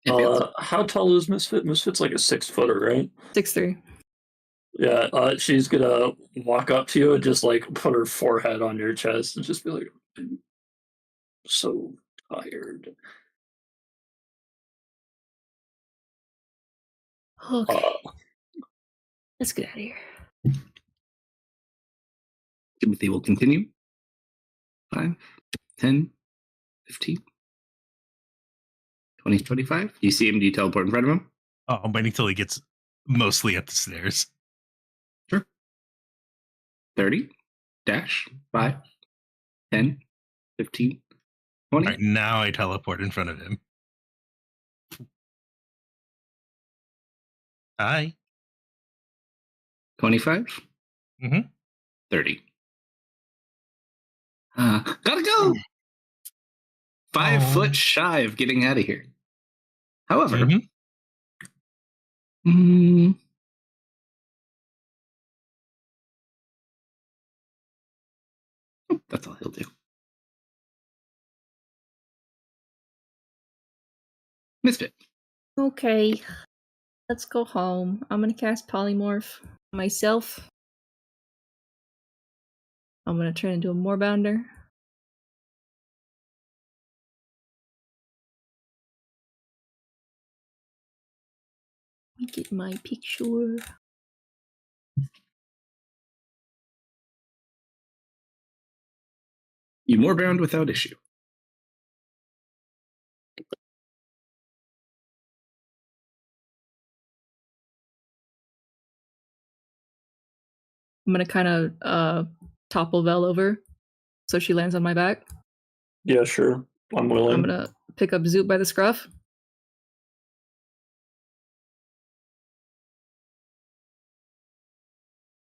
How tall is Misfit? Misfit's like a 6-footer, right? 6'3". Yeah, she's gonna walk up to you and just like put her forehead on your chest and just be like, "I'm so tired." Okay, let's get out of here. Timothy will continue. 5, 10, 15, 20, 25. You see him? Do you teleport in front of him? Oh, I'm waiting till he gets mostly up the stairs. Sure. 30, dash, 5, 10, 15, 20. All right, now I teleport in front of him. Hi. 25, 30. Gotta go. 5 foot shy of getting out of here. However, that's all he'll do. Misfit. Okay, let's go home. I'm gonna cast Polymorph myself. I'm gonna turn into a Moorbounder. Let me get my picture. You more bound without issue. I'm gonna kind of topple Vel over so she lands on my back. Yeah, sure. I'm willing. I'm gonna pick up Zoop by the scruff.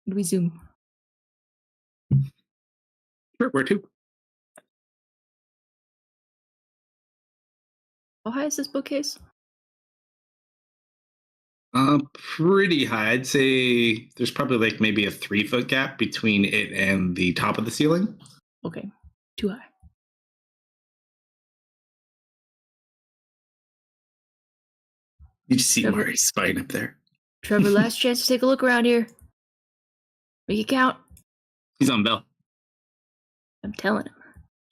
And we zoom. Sure, where to? How high is this bookcase? Pretty high. I'd say there's probably like maybe a 3-foot gap between it and the top of the ceiling. Okay, too high. You just see Trevor. Mari's spine up there. Trevor, last chance to take a look around here. Make it count. He's on Bell. I'm telling him.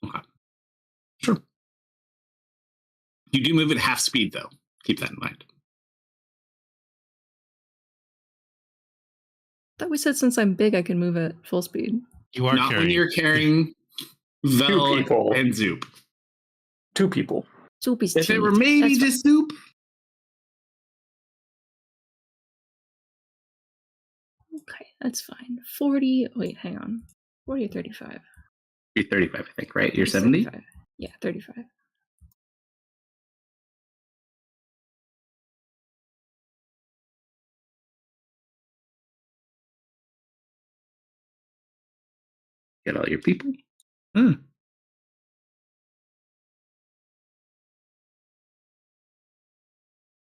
Okay. Sure. You do move at half speed, though. Keep that in mind. I thought we said since I'm big, I can move at full speed. You are Not carrying. when you're carrying Vel people. and Zoop. 2 people. Soup is If it cheap. were maybe That's just Zoop, Okay, that's fine. 40. Wait, hang on. 40 or 35? you're 35, I think, right? You're 70? 35. Yeah, 35. Get all your people.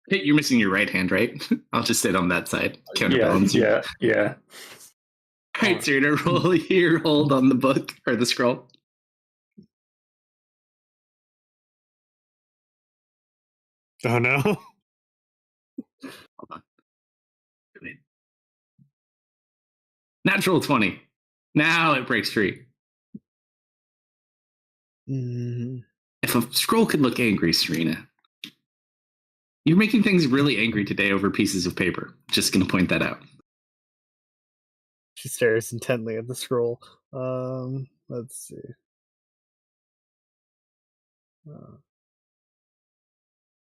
Hey, you're missing your right hand, right? I'll just sit on that side. Counterbalance you. Yeah. All right, so you're going to roll your hold on the book or the scroll. Oh no. Hold on. Natural 20. Now it breaks free. If a scroll could look angry, Serena, you're making things really angry today over pieces of paper. Just going to point that out. She stares intently at the scroll. Let's see.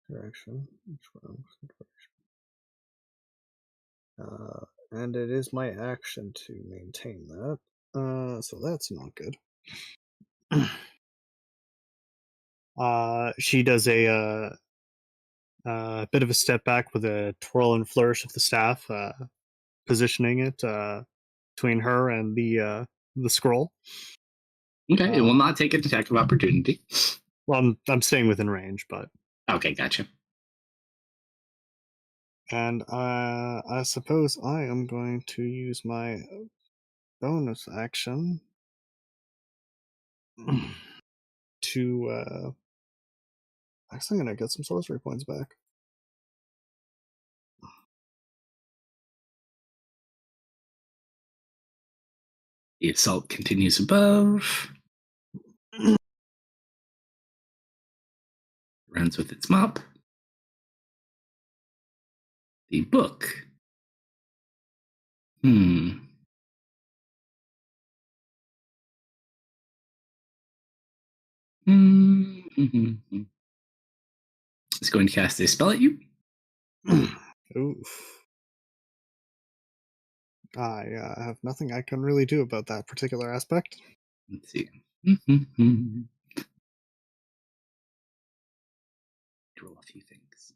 Direction. Which one? And it is my action to maintain that. So that's not good. She does a bit of a step back with a twirl and flourish of the staff, positioning it between her and the scroll. Okay, it will not take an attack of opportunity. Well, I'm staying within range, but okay, gotcha. And I suppose I am going to use my bonus action to. Actually, I'm gonna get some sorcery points back. The assault continues above. Runs with its mop. The book. It's going to cast a spell at you. Oof. I have nothing I can really do about that particular aspect. Let's see. Roll a few things.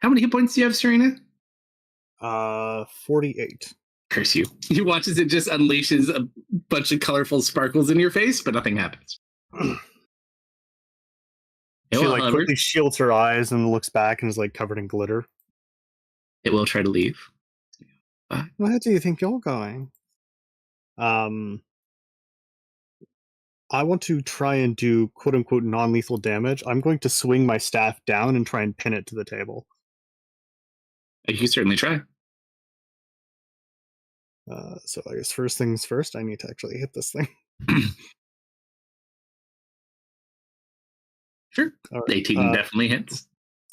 How many hit points do you have, Serena? 48. Curse you. You watch as it just unleashes a bunch of colorful sparkles in your face, but nothing happens. She like quickly shields her eyes and looks back and is like covered in glitter. It will try to leave. Where do you think you're going? I want to try and do quote unquote non-lethal damage. I'm going to swing my staff down and try and pin it to the table. You can certainly try. So I guess first things first, I need to actually hit this thing. Sure. Right. 18 definitely hits.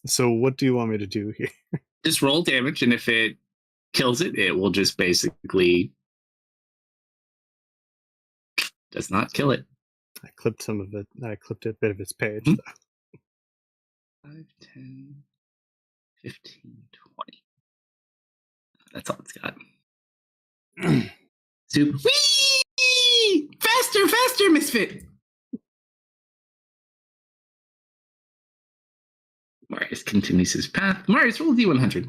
So what do you want me to do here? Just roll damage, and if it kills it, it will just basically does not kill it. I clipped some of it. I clipped a bit of its page. 5, 10, 15, 20. That's all it's got. Soup. Whee! Faster, faster, misfit! Marius continues his path. Marius, roll D100.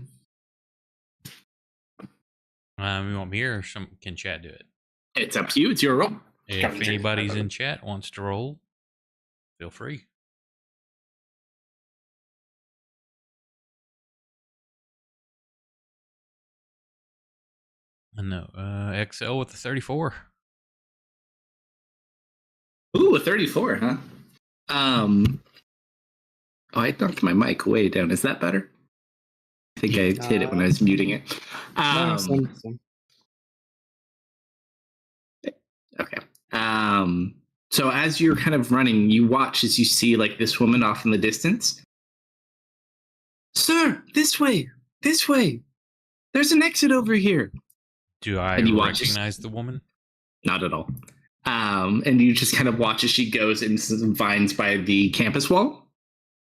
You want me or can chat do it? It's up to you. It's your roll. If anybody's in chat wants to roll, feel free. No, XL with the 34. Ooh, a 34, huh? Oh, I knocked my mic way down. Is that better? I think I hit it when I was muting it. Okay. So as you're kind of running, you watch as you see like this woman off in the distance. Sir, this way. This way. There's an exit over here. Do I recognize the woman? Not at all. And you just kind of watch as she goes into some vines by the campus wall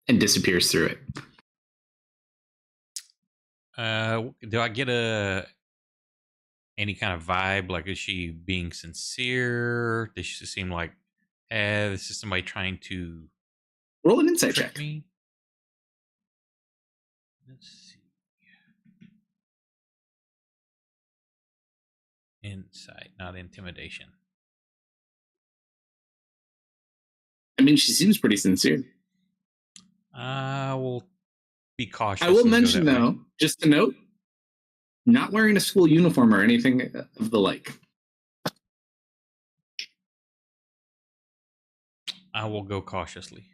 and disappears through it. Do I get any kind of vibe? Like, is she being sincere? Does she seem like, this is somebody trying to roll an insight trick check? Me? Let's see. Insight, not intimidation. I mean, she seems pretty sincere. I will be cautious. I will mention, though, just a note, not wearing a school uniform or anything of the like. I will go cautiously.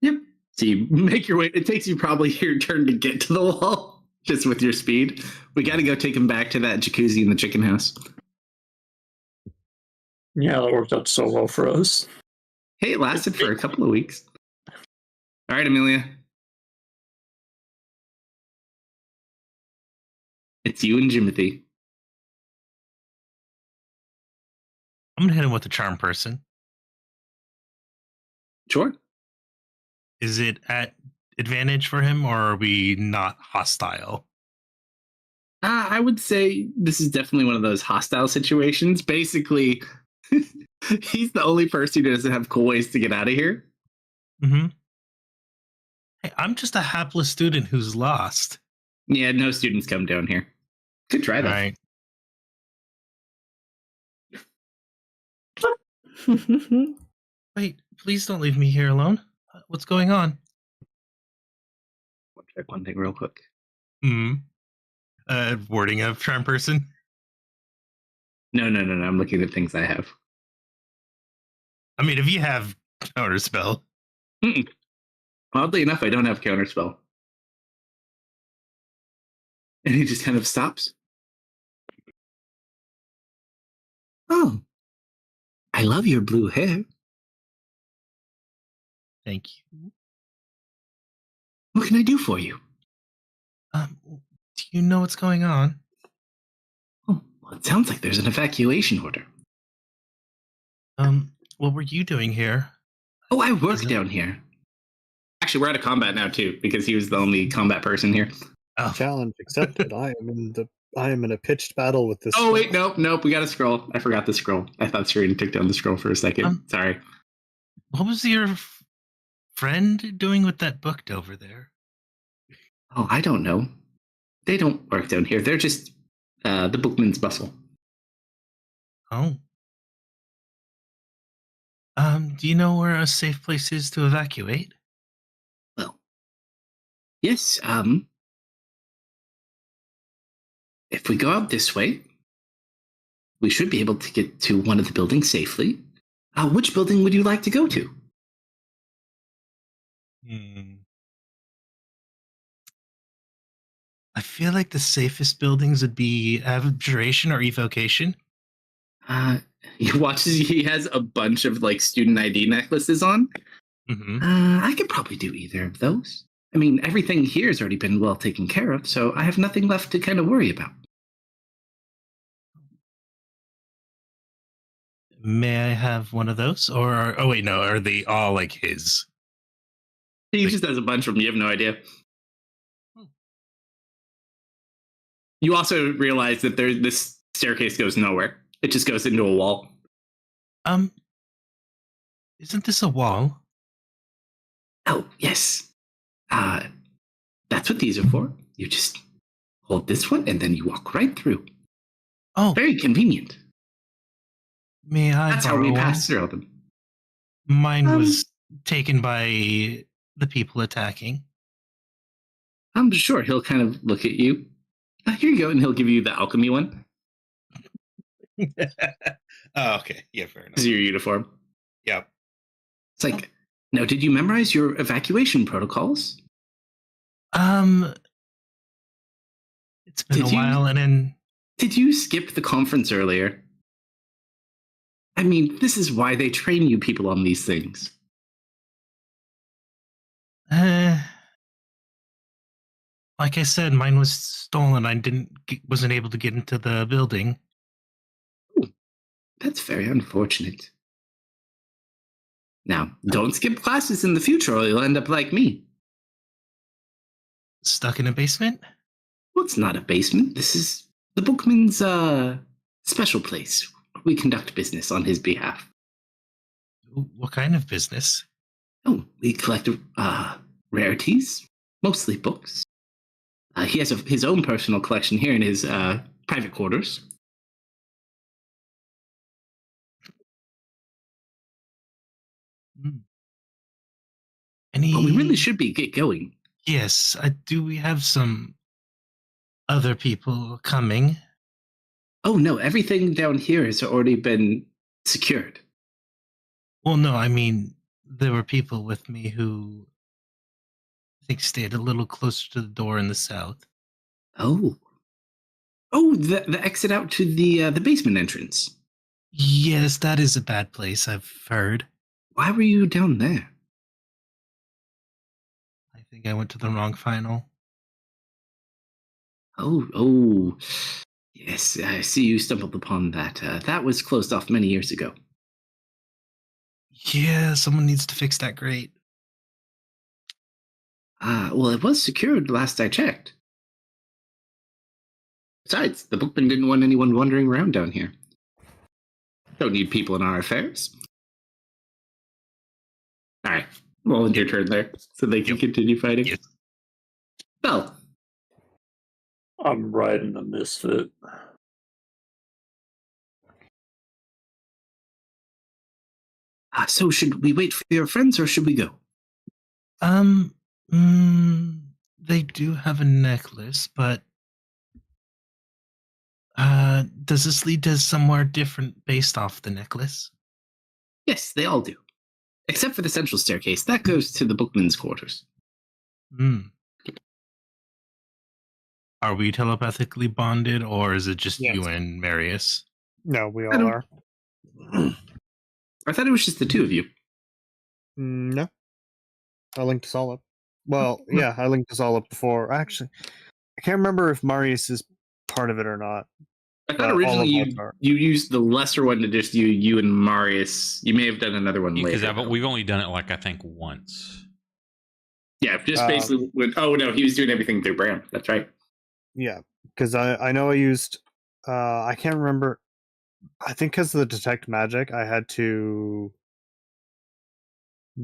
Yep. So you make your way. It takes you probably your turn to get to the wall, just with your speed. We got to go take him back to that jacuzzi in the chicken house. Yeah, that worked out so well for us. Hey, it lasted for a couple of weeks. All right, Amelia. It's you and Jimothy. I'm going to hit him with the charm person. Sure. Is it at advantage for him, or are we not hostile? I would say this is definitely one of those hostile situations. Basically, he's the only person who doesn't have cool ways to get out of here. Mm-hmm. Hey, I'm just a hapless student who's lost. Yeah, no students come down here. Good try, though. Right. Wait, please don't leave me here alone. What's going on? I'll check one thing real quick. Wording of charm person? No. I'm looking at things I have. I mean, if you have counterspell. Oddly enough, I don't have counterspell. And he just kind of stops. Oh, I love your blue hair. Thank you. What can I do for you? Do you know what's going on? Oh, well, it sounds like there's an evacuation order. What were you doing here? Oh, I work Is it- down here. Actually, we're out of combat now too, because he was the only combat person here. Oh, Challenge accepted. I am in a pitched battle with this. Oh wait, scroll. nope. We got a scroll. I forgot the scroll. I thought Serena took down the scroll for a second. Sorry. what was your friend doing with that book over there? Oh, I don't know. They don't work down here. They're just the bookman's bustle. Oh. Do you know where a safe place is to evacuate? Well, yes. If we go out this way, we should be able to get to one of the buildings safely. Which building would you like to go to? I feel like the safest buildings would be abjuration or evocation. He watches. He has a bunch of like student ID necklaces on. Mm-hmm. I could probably do either of those. I mean, everything here has already been well taken care of, so I have nothing left to kind of worry about. May I have one of those? Or oh wait, no, are they all like his? He just has a bunch of them. You have no idea. You also realize that this staircase goes nowhere. It just goes into a wall. Isn't this a wall? Oh, yes. That's what these are for. You just hold this one and then you walk right through. Oh, Very convenient. may I That's how borrow we one? pass through them. Mine was taken by the people attacking. I'm sure he'll kind of look at you. Here you go, and he'll give you the alchemy one. Oh, okay. Yeah, fair enough. This is your uniform. Yep. It's like, now, did you memorize your evacuation protocols? It's been Did a you- while, and then Did you skip the conference earlier? I mean, this is why they train you people on these things. like I said, mine was stolen. I wasn't able to get into the building. That's very unfortunate. Now, don't skip classes in the future or you'll end up like me. Stuck in a basement? Well, it's not a basement. This is the bookman's special place. We conduct business on his behalf. What kind of business? Oh, we collect rarities, mostly books. He has his own personal collection here in his private quarters. Any? But we really should get going. Yes. Do we have some other people coming? Oh no, everything down here has already been secured. Well, no. I mean, there were people with me who I think stayed a little closer to the door in the south. Oh, the exit out to the basement entrance. Yes, that is a bad place. I've heard. Why were you down there? I think I went to the wrong final. Oh, yes, I see you stumbled upon that. That was closed off many years ago. Yeah, someone needs to fix that grate. Well, it was secured last I checked. Besides, the bookman didn't want anyone wandering around down here. Don't need people in our affairs. All right, well, it's your turn there, so they can continue fighting. Yes. Well, I'm riding a misfit. so should we wait for your friends or should we go? They do have a necklace, but does this lead to somewhere different based off the necklace? Yes, they all do. Except for the central staircase. That goes to the bookman's quarters. Are we telepathically bonded, or is it just Yes. you and Marius? No, we I all don't- are. I thought it was just the two of you. No. I linked us all up. Well, yeah, I linked us all up before. Actually, I can't remember if Marius is part of it or not. I thought But all originally of us are. you used the lesser one to just you and Marius. You may have done another one Because later. though. we've only done it like I think once. Yeah, just basically went. Oh no, he was doing everything through Bram. That's right. Yeah, because I know I used. I can't remember. I think because of the detect magic, I had to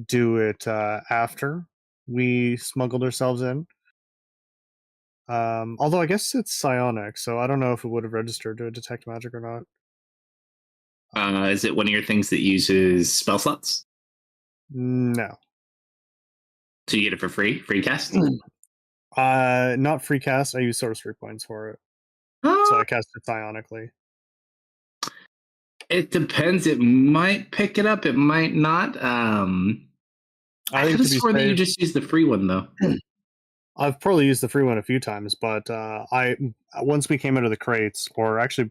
do it after we smuggled ourselves in. Although I guess it's psionic, so I don't know if it would have registered to a detect magic or not. Is it one of your things that uses spell slots? No. So you get it for free cast? Not free cast. I use sorcery points for it, so I cast it psionically. It depends. It might pick it up. It might not. I think could have to be sworn that you safe- just used the free one though. I've probably used the free one a few times, but I once we came out of the crates, or actually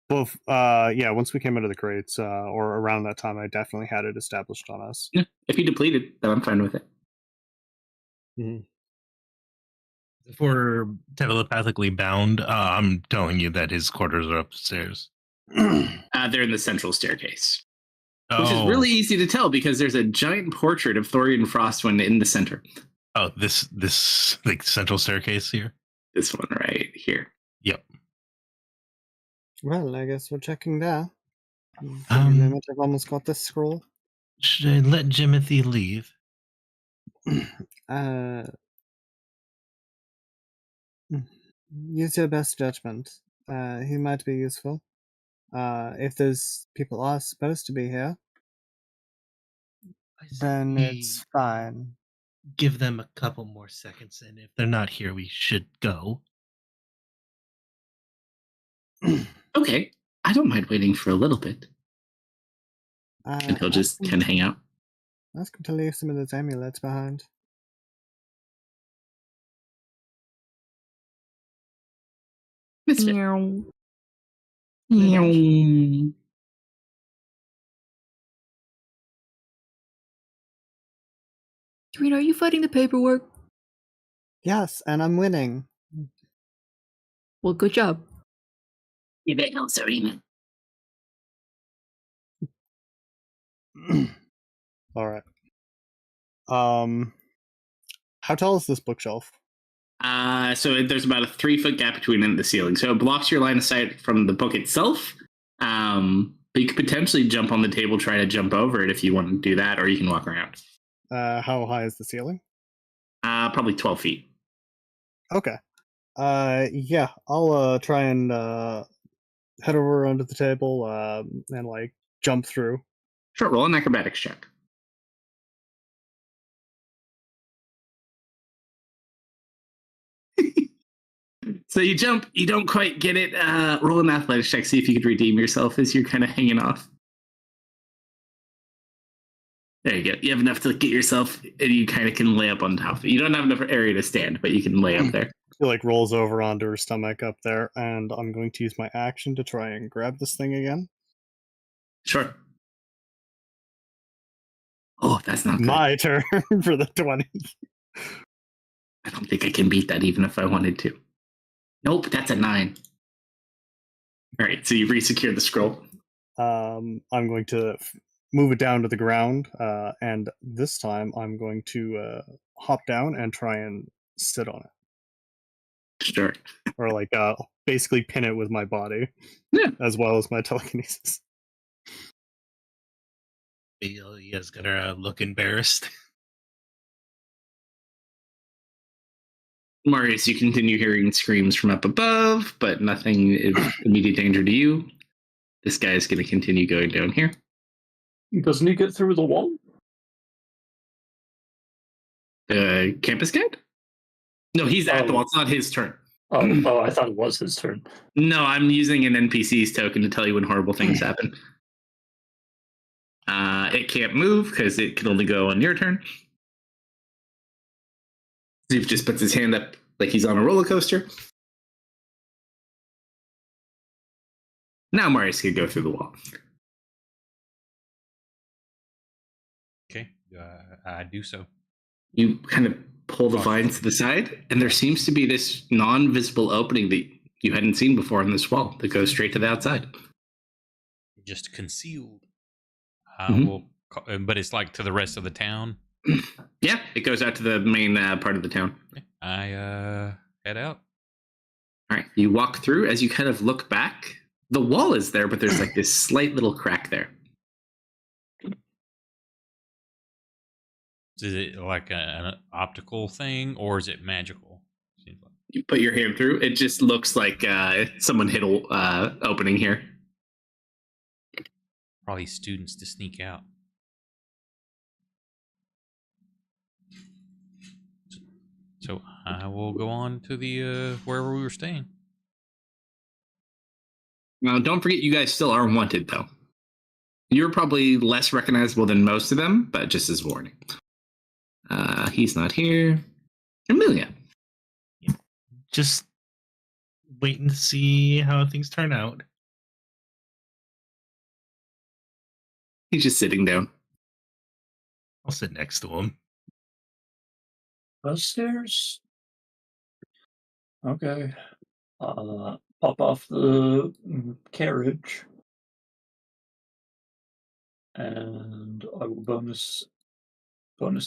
both, once we came out of the crates, or around that time, I definitely had it established on us. Yeah. If you depleted, then I'm fine with it. If we're telepathically bound, I'm telling you that his quarters are upstairs. They're in the central staircase, which is Oh. really easy to tell because there's a giant portrait of Thorian Frostwind in the center. Oh, this like central staircase here. This one right here. Yep. Well, I guess we're checking there. Um, I've almost got this scroll. Should I let Jimothy leave? Use your best judgment. He might be useful. If those people are supposed to be here, then it's fine. Give them a couple more seconds, and if they're not here, we should go. Okay, I don't mind waiting for a little bit, and he'll just kind of hang out. Ask him to leave some of those amulets behind. Misfit. Meow. Karina, are you fighting the paperwork? Yes, and I'm winning. Well, good job. You bet no, Serena. All right. How tall is this bookshelf? So there's about a 3-foot gap between it and the ceiling, so it blocks your line of sight from the book itself. But you could potentially jump on the table, try to jump over it if you want to do that, or you can walk around. How high is the ceiling? Probably 12 feet. Okay. Yeah, I'll try and head over onto the table and like jump through. Sure, roll an acrobatics check. So you jump, you don't quite get it. Roll an athletics check, see if you could redeem yourself as you're kind of hanging off. There you go. You have enough to get yourself, and you kind of can lay up on top of it. You don't have enough area to stand, but you can lay up there. She like rolls over onto her stomach up there, and I'm going to use my action to try and grab this thing again. Sure. Oh, that's not good. My turn for the 20. I don't think I can beat that even if I wanted to. Nope, that's a 9. All right, so you resecure the scroll. I'm going to move it down to the ground, and this time I'm going to hop down and try and sit on it. Sure. Or like basically pin it with my body. Yeah. As well as my telekinesis. Elia's gonna look embarrassed. Marius, you continue hearing screams from up above, but nothing is immediate danger to you. This guy is going to continue going down here. Doesn't he get through the wall? Campus guide? No, he's at the wall. It's not his turn. Oh, I thought it was his turn. No, I'm using an NPC's token to tell you when horrible things happen. It can't move because it can only go on your turn. Zoof just puts his hand up like he's on a roller coaster. Now Marius can go through the wall. Okay, I do so. You kind of pull the vines to the side, and there seems to be this non-visible opening that you hadn't seen before on this wall that goes straight to the outside. Just concealed. But it's like to the rest of the town. Yeah, it goes out to the main part of the town. I head out. All right, you walk through. As you kind of look back, the wall is there, but there's like this slight little crack there. Is it like an optical thing, or is it magical? Seems like. You put your hand through. It just looks like someone hit a opening here. Probably students to sneak out. So I will go on to the wherever we were staying. Now, don't forget, you guys still are wanted, though. You're probably less recognizable than most of them, but just as warning. He's not here. Amelia. Just waiting to see how things turn out. He's just sitting down. I'll sit next to him. Upstairs. Okay. Pop off the carriage, and I will bonus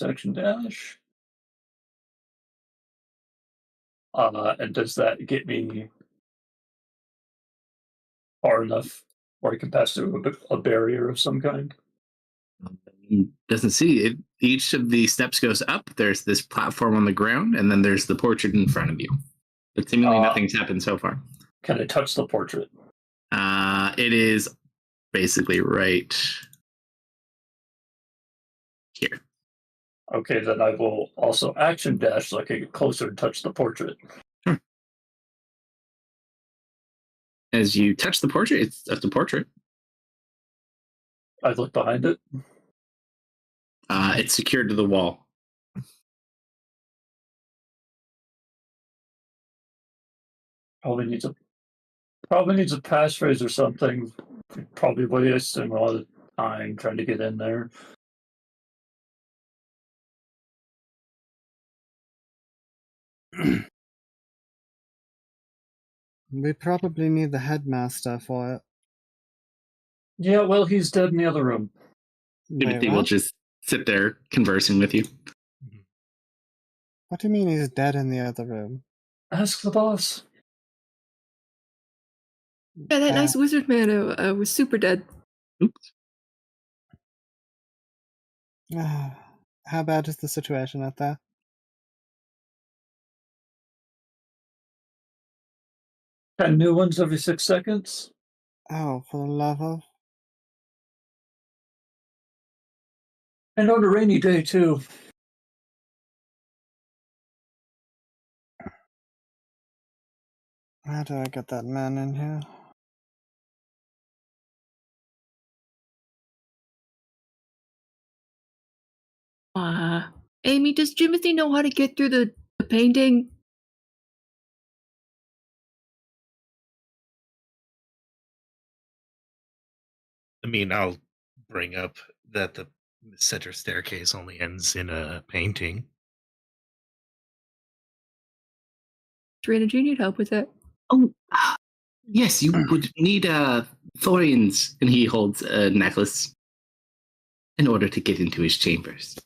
action dash. And does that get me far enough where I can pass through a barrier of some kind? Doesn't see it. Each of the steps goes up. There's this platform on the ground, and then there's the portrait in front of you. But seemingly nothing's happened so far. Can I touch the portrait? It is basically right here. Okay, then I will also action dash so I can get closer and touch the portrait. Sure. As you touch the portrait, it's just a portrait. I look behind it. It's secured to the wall. Probably needs a passphrase or something. Probably wasting a lot of time trying to get in there. We probably need the headmaster for it. Yeah, well, he's dead in the other room. Timothy will just sit there conversing with you. What do you mean he's dead in the other room? Ask the boss. Yeah, that nice wizard man was super dead. Oops. How bad is the situation out there? And new ones every 6 seconds. Oh, for the love of... And on a rainy day, too. How do I get that man in here? Amy, does Jimothy know how to get through the painting? I mean, I'll bring up that the center staircase only ends in a painting. Serena, do you need help with that? Oh, yes, you would need Thorian's, and he holds a necklace in order to get into his chambers.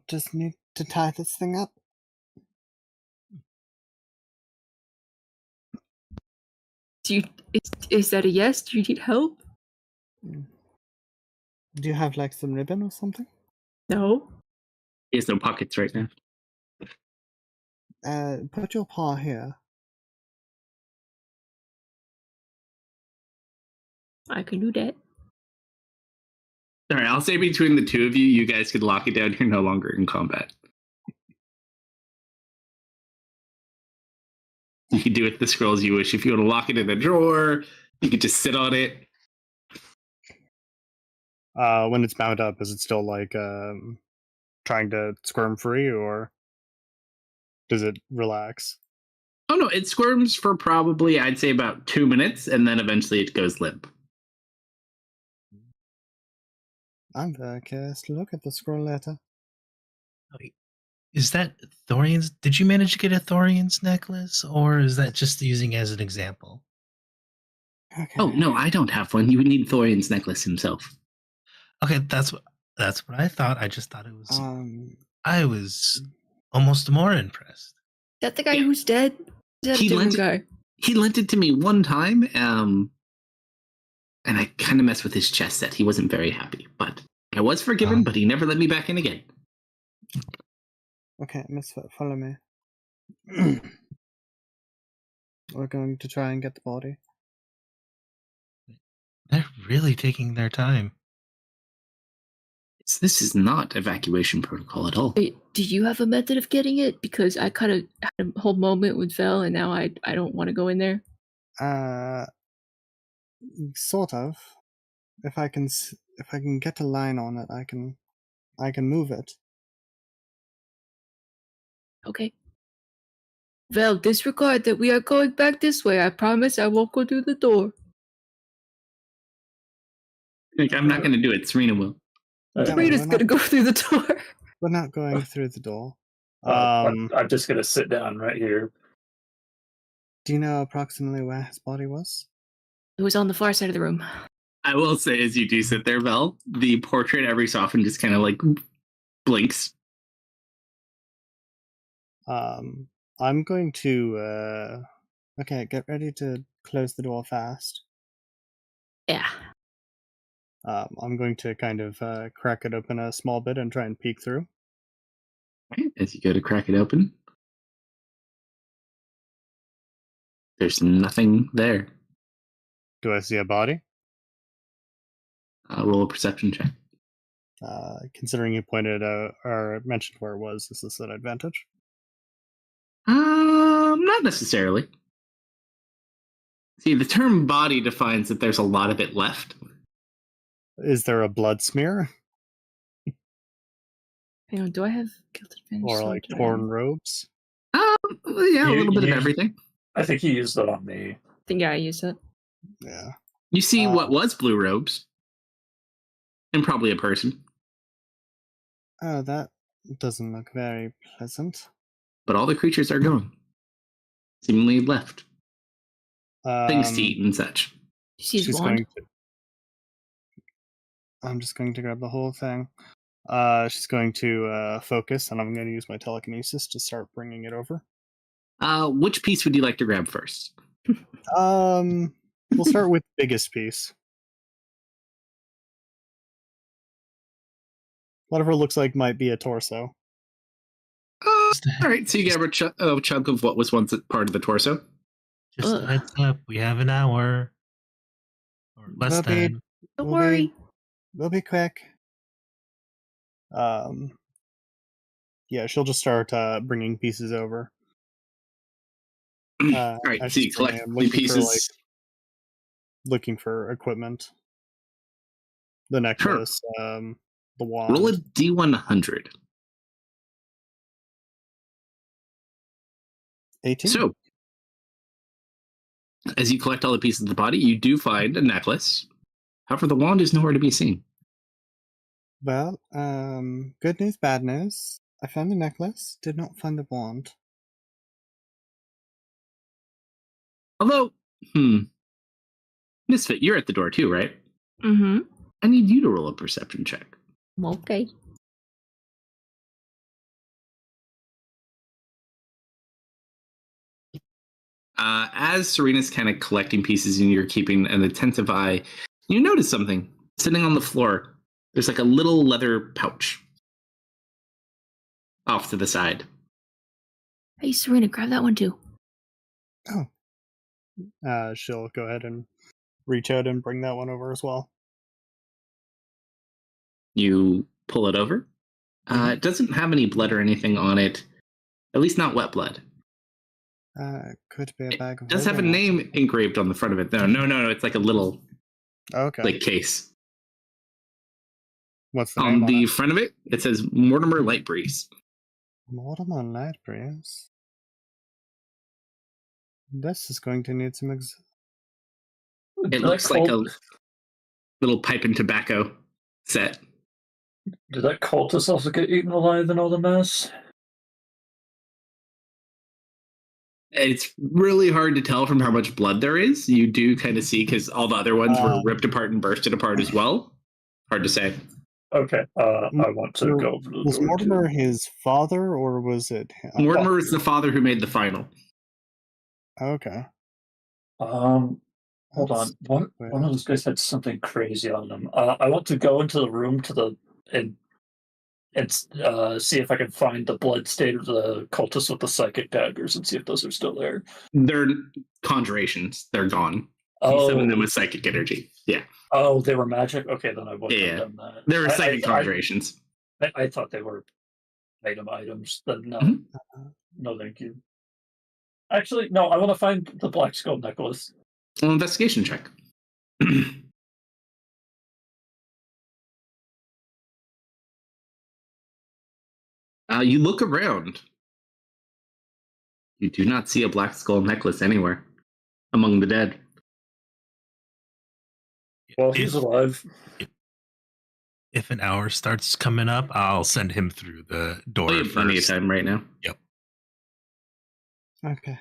Just need to tie this thing up. Is that a yes? Do you need help? Do you have like some ribbon or something? No. He has no pockets right now. Put your paw here. I can do that. All right, I'll say between the two of you, you guys could lock it down. You're no longer in combat. You can do with the scrolls you wish. If you want to lock it in a drawer, you could just sit on it. When it's bound up, is it still like trying to squirm free, or does it relax? Oh no, it squirms for probably, I'd say, about 2 minutes, and then eventually it goes limp. I'm very curious to look at the scroll letter. Is that Thorian's? Did you manage to get a Thorian's necklace, or is that just using as an example? Okay. Oh no, I don't have one. You would need Thorian's necklace himself. Okay, that's what I thought. I just thought it was. Um, I was almost more impressed. Is that the guy Yeah. who's dead? Is that He a different lent- guy? He lent it to me one time, and I kind of messed with his chest set. He wasn't very happy, but I was forgiven, but he never let me back in again. okay, Misfit, follow me. We're going to try and get the body. They're really taking their time. This is not evacuation protocol at all. Wait, do you have a method of getting it? Because I kind of had a whole moment with Vel, and now I don't want to go in there. Sort of. If I can get a line on it, I can move it. Okay. Vel, disregard that we are going back this way. I promise I won't go through the door. Like, I'm not going to do it. Serena will. Rita's we're gonna not- go through the door. We're not going through the door. I'm just gonna sit down right here. Do you know approximately where his body was? It was on the far side of the room. I will say, as you do sit there, Vel, the portrait every so often just kind of like blinks. I'm going to okay, get ready to close the door fast. Yeah. I'm going to kind of crack it open a small bit and try and peek through. Right, as you go to crack it open, there's nothing there. Do I see a body? Roll a perception check. Considering you pointed out or mentioned where it was, is this an advantage? Not necessarily. See, the term body defines that there's a lot of it left. Is there a blood smear Hang on, do I have guilt advantage? or like torn robes? Yeah, a little bit of You- everything. I think he used it on me. I think I use it. Yeah. You see what was blue robes, and probably a person, Oh, that doesn't look very pleasant. but all the creatures are gone. Seemingly left. Things to eat and such. You see his She's wand? going to. I'm just going to grab the whole thing. She's going to focus, and I'm going to use my telekinesis to start bringing it over. Which piece would you like to grab first? We'll start with biggest piece. Whatever looks like might be a torso. All right, so you grab a chunk of what was once a part of the torso. Just a heads up, we have an hour or less We'll be- than. Don't We'll worry. We'll be quick. Yeah, she'll just start bringing pieces over. All right, so you collect the pieces. Looking for equipment. The necklace, the wand. Roll a D100. 18. So, as you collect all the pieces of the body, you do find a necklace. However, the wand is nowhere to be seen. Well, good news, bad news. I found the necklace, did not find the wand. Although, Misfit, you're at the door too, right? Mm-hmm. I need you to roll a perception check. Okay. As Serena's kind of collecting pieces and you're keeping an attentive eye, you notice something sitting on the floor. There's like a little leather pouch off to the side. Hey, Serena, grab that one too. She'll go ahead and reach out and bring that one over as well. You pull it over. It doesn't have any blood or anything on it, at least not wet blood. Could be a bag of It does have a holding name engraved on the front of it, though. No, it's like a little Okay. like case. What's the name On the it? front of it, it says Mortimer Lightbreeze. Mortimer Lightbreeze. This is going to need some. It looks like a little pipe and tobacco set. Did that cultist also get eaten alive in all the mess? It's really hard to tell from how much blood there is. You do kind of see because all the other ones were ripped apart and bursted apart as well. Hard to say. Okay, I want to go over the Was door Mortimer too. his father, or was it? Mortimer is the father who made the final. Okay. Hold on. One of those guys had something crazy on them. I want to go into the room and see if I can find the blood stain of the cultists with the psychic daggers and see if those are still there. They're conjurations. They're gone. Oh, He summoned them with psychic energy. Yeah. Oh, they were magic? Okay, then I wouldn't have done that. They were psychic conjurations. I thought they were items. Then no. No, thank you. Actually, no, I want to find the black skull necklace. Well, investigation check. You look around. You do not see a black skull necklace anywhere among the dead. Well, he's alive. If an hour starts coming up, I'll send him through the door. We have plenty of time right now. Yep. Okay.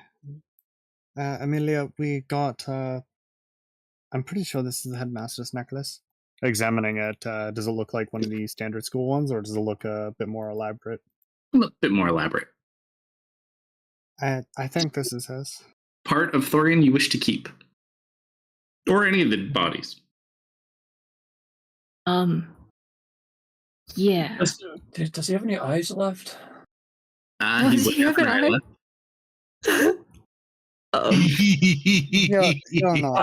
Amelia, we got. I'm pretty sure this is the headmaster's necklace. Examining it, does it look like one of the standard school ones, or does it look a bit more elaborate? A bit more elaborate. I think this is his. Part of Thorian you wish to keep, or any of the bodies. Yeah. Does he have any eyes left? He would have an eye left. I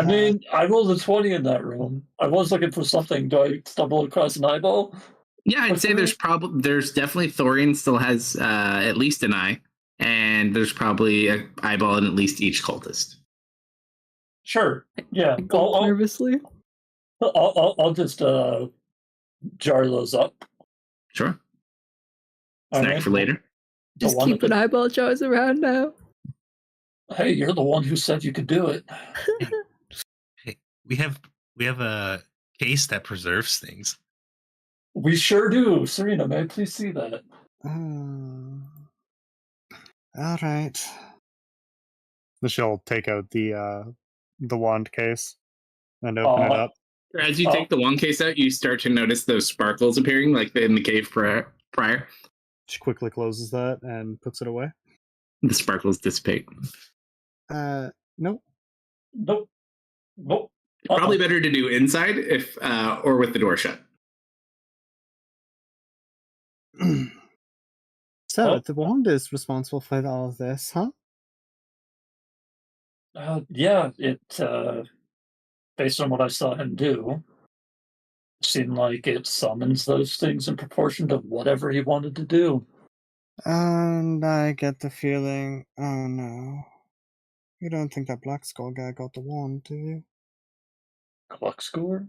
mean, I rolled a 20 in that room. I was looking for something. Do I stumble across an eyeball? Yeah, I'd say there's definitely Thorian still has at least an eye, and there's probably an eyeball in at least each cultist. Sure. Yeah. Nervously. I'll just jar those up. Sure. Snack for later. Just keep an eyeball jars around now. Hey, you're the one who said you could do it. Hey, we have a case that preserves things. We sure do. Serena, may I please see that? All right. She'll take out the wand case and open it up. As you take the wand case out, you start to notice those sparkles appearing, like in the cave prior. She quickly closes that and puts it away. The sparkles dissipate. Nope. Probably better to do inside if or with the door shut. So the wand is responsible for all of this, huh? Yeah, it based on what I saw him do, seemed like it summons those things in proportion to whatever he wanted to do. And I get the feeling, oh no. You don't think that Black Skull guy got the wand, do you? Cluck score?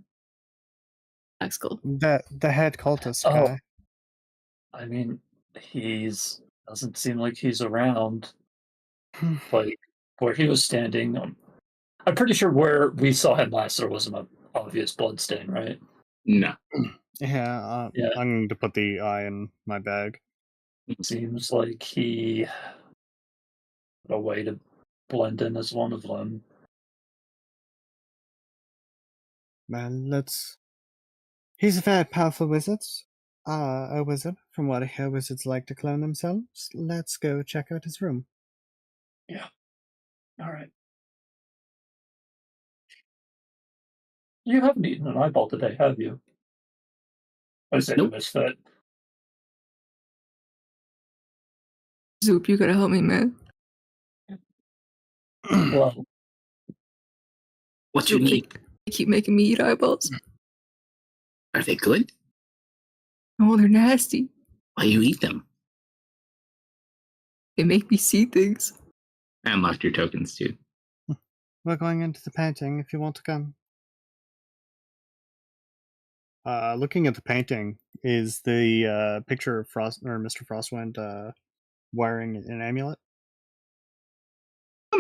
Black Skull. The head cultist guy. I mean, doesn't seem like he's around. Like where he was standing, I'm pretty sure where we saw him last there wasn't an obvious blood stain, right? No. Yeah, I'm going to put the eye in my bag. It seems like he had a way to blend in as one of them. Well, he's a very powerful wizard. A wizard. From what I hear, wizards like to clone themselves. Let's go check out his room. Yeah. All right. You haven't eaten an eyeball today, have you? I say the misfit. Zoop, you gotta help me, man. Well, what you need? They keep making me eat eyeballs. Are they good? Oh, they're nasty. Why you eat them? They make me see things. I unlocked your tokens too. We're going into the painting if you want to come. Looking at the painting, is the picture of Mr. Frostwind wearing an amulet?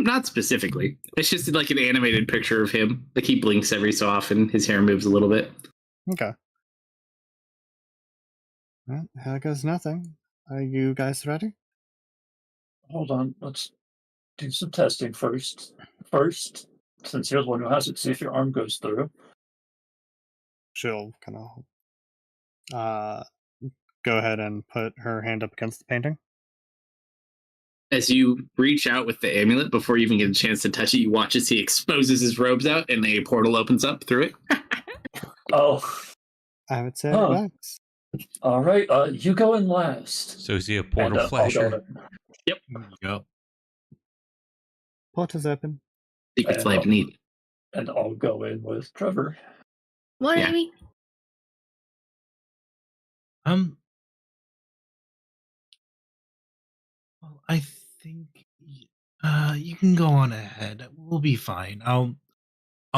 Not specifically. It's just like an animated picture of him. Like he blinks every so often. His hair moves a little bit. Okay. Well, here goes nothing. Are you guys ready? Hold on. Let's do some testing first. First, since you're the one who has it, see if your arm goes through. She'll kind of go ahead and put her hand up against the painting. As you reach out with the amulet, before you even get a chance to touch it, you watch as he exposes his robes out and a portal opens up through it. Oh, I would say Huh. it works. all right. You go in last. So is he a And, portal I'll go flasher? in. There you go. Portal's open. Secrets And, lie beneath. And I'll go in with Trevor. What, Yeah. Amy? Well, I think you can go on ahead. We'll be fine. I'll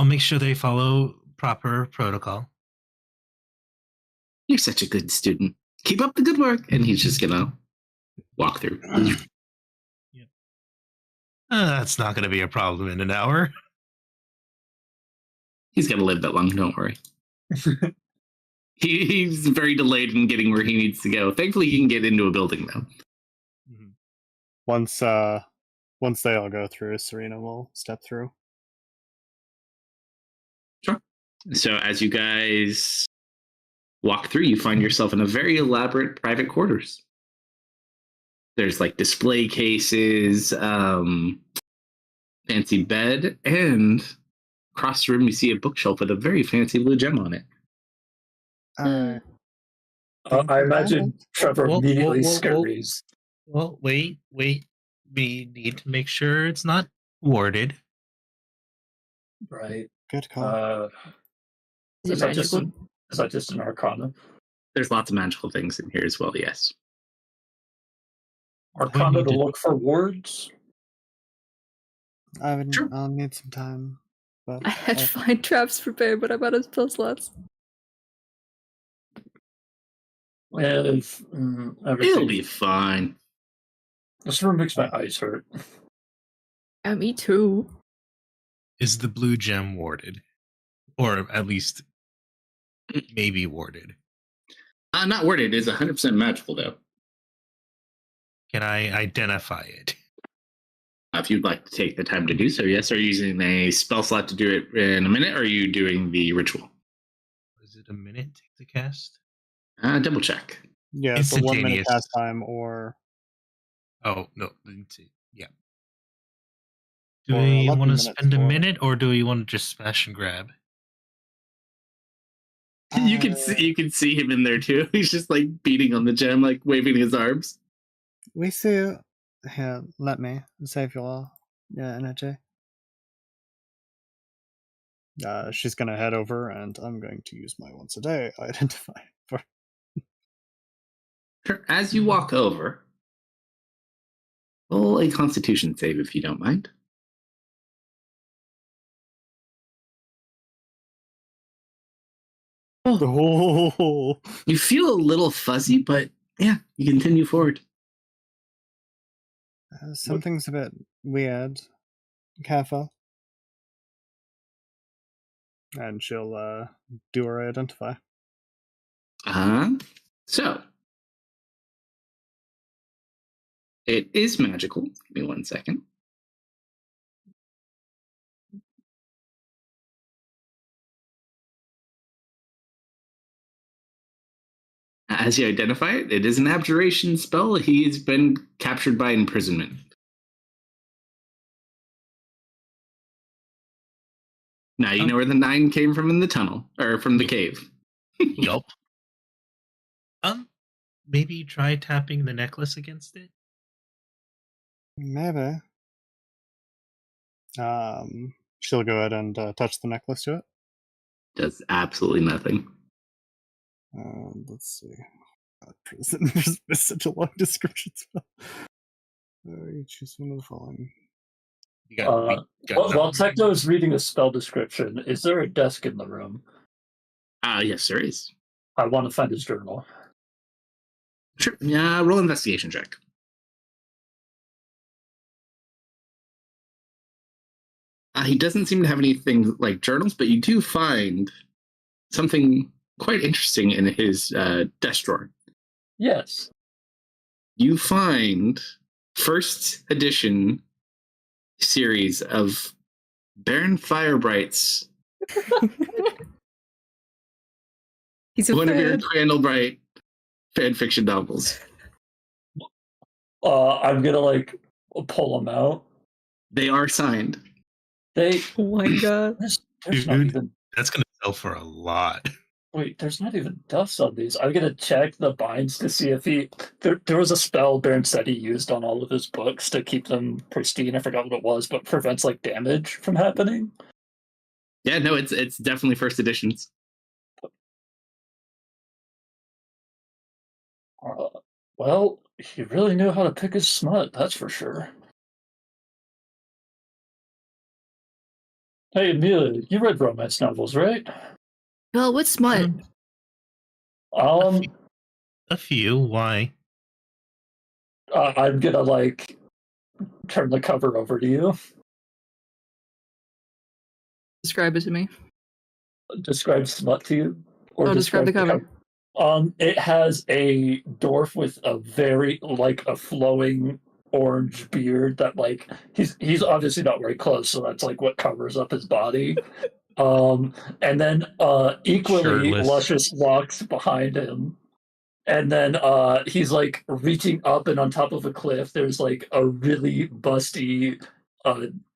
make sure they follow proper protocol. You're such a good student. Keep up the good work. And he's just gonna walk through. That's not going to be a problem in an hour. He's gonna live that long, don't worry. He's very delayed in getting where he needs to go. Thankfully, he can get into a building though. Once they all go through, Serena will step through. So as you guys walk through, you find yourself in a very elaborate private quarters. There's like display cases, fancy bed, and across the room you see a bookshelf with a very fancy blue gem on it. I I imagine Trevor Whoa, immediately whoa, whoa, whoa. scurries. Well, wait. We need to make sure it's not warded. Right. good call. Is Is it that just magical? is that just an arcana? There's lots of magical things in here as well, yes. Arcana need to to- look for words? Sure. I'll need some time. But I had fine traps prepared, but I'm out of spell slots. If It'll everything. be fine. This room makes my eyes hurt. Yeah, me too. Is the blue gem warded? Or at least maybe warded. Not worded. It is 100% magical, though. Can I identify it? If you'd like to take the time to do so, yes. Are you using a spell slot to do it in a minute, or are you doing the ritual? Is it a minute to cast? Double check. yeah, it's a 1 minute Instantaneous. cast time or Oh, no. Yeah. Do Or we 11 want to minutes spend a for- minute, or do we want to just smash and grab? You can see him in there too. He's just like beating on the gem, like waving his arms. we see. Here, let me save your energy. She's gonna head over, and I'm going to use my once a day identify for. Sure. As you walk over, roll a Constitution save if you don't mind. Oh, You feel a little fuzzy, but yeah, you continue forward. something's a bit weird. Careful. And she'll do her identify. So it is magical. Give me 1 second. As you identify it, it is an abjuration spell. He's been captured by imprisonment. Now you know where the 9 came from in the tunnel, or from the cave. Yup. Maybe try tapping the necklace against it. Maybe. She'll go ahead and touch the necklace to it. Does absolutely nothing. Let's see. Prison. There's such a long description spell. You choose one of the following. You got, While nothing. Techno is reading a spell description, is there a desk in the room? Yes, there is. I want to find his journal. Sure. Yeah, roll investigation check. He doesn't seem to have anything like journals, but you do find something quite interesting in his desk drawer. Yes. You find first edition series of Baron Firebright's He's a one of your fan. Crandallbright fan fiction novels. I'm gonna like pull them out. They are signed. They Oh my god. there's not Dude, even that's gonna sell for a lot. wait, there's not even dust on these. I'm gonna check the binds to see if there was a spell Baron said he used on all of his books to keep them pristine. I forgot what it was, but prevents like damage from happening. Yeah, no, it's definitely first editions. Well, he really knew how to pick his smut, that's for sure. Hey, Amelia, you read romance novels, right? Well, what's smut? Um, A few. Why? I'm gonna like turn the cover over to you. Describe it to me. Describe smut to you, Oh, describe the cover. It has a dwarf with a very like a flowing orange beard that like he's obviously not very close, so that's like what covers up his body. And then equally Shirtless. luscious locks behind him. And then he's like reaching up, and on top of a cliff, there's like a really busty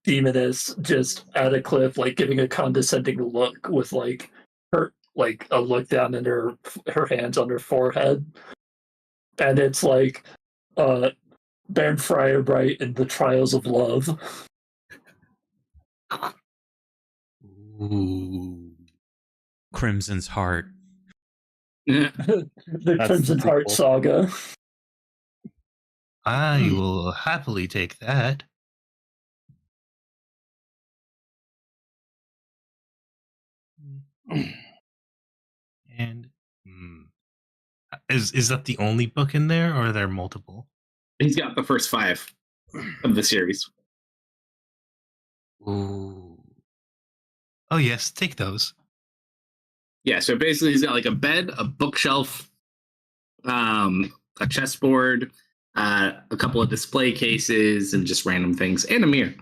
demoness just at a cliff, like giving a condescending look with like her like a look down in her hands on her forehead, and it's like Baron Firebright and the Trials of Love. Ooh. Crimson's Heart. The That's Crimson the Heart sequel. Saga. I will happily take that. And is that the only book in there, or are there multiple? He's got the first 5 of the series. Ooh. Oh yes, take those. Yeah, so basically he's got like a bed, a bookshelf, a chessboard, a couple of display cases, and just random things, and a mirror.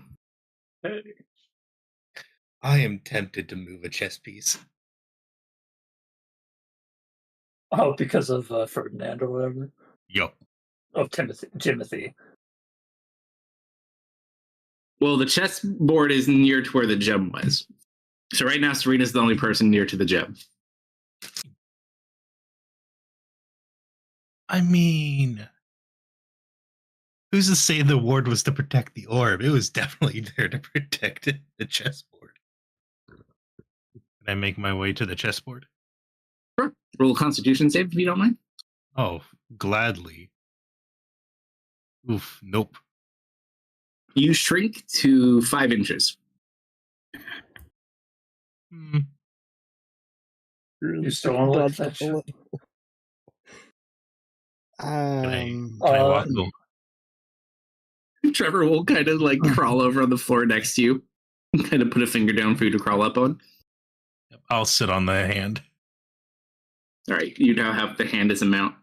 I am tempted to move a chess piece. Oh, because of Ferdinand or whatever. Yup. Of Timothy. Well, the chessboard is near to where the gem was. So right now, Serena's the only person near to the gem. I mean, who's to say the ward was to protect the orb? It was definitely there to protect the chessboard. Can I make my way to the chessboard? Sure. Roll a Constitution save if you don't mind. Oh, gladly. Oof, nope. You shrink to 5 inches. Hmm. You still want to look Dodged that a shit? bullet. Can I walk over? Trevor will kind of like crawl over on the floor next to you and kind of put a finger down for you to crawl up on. I'll sit on the hand. All right, you now have the hand as a mount.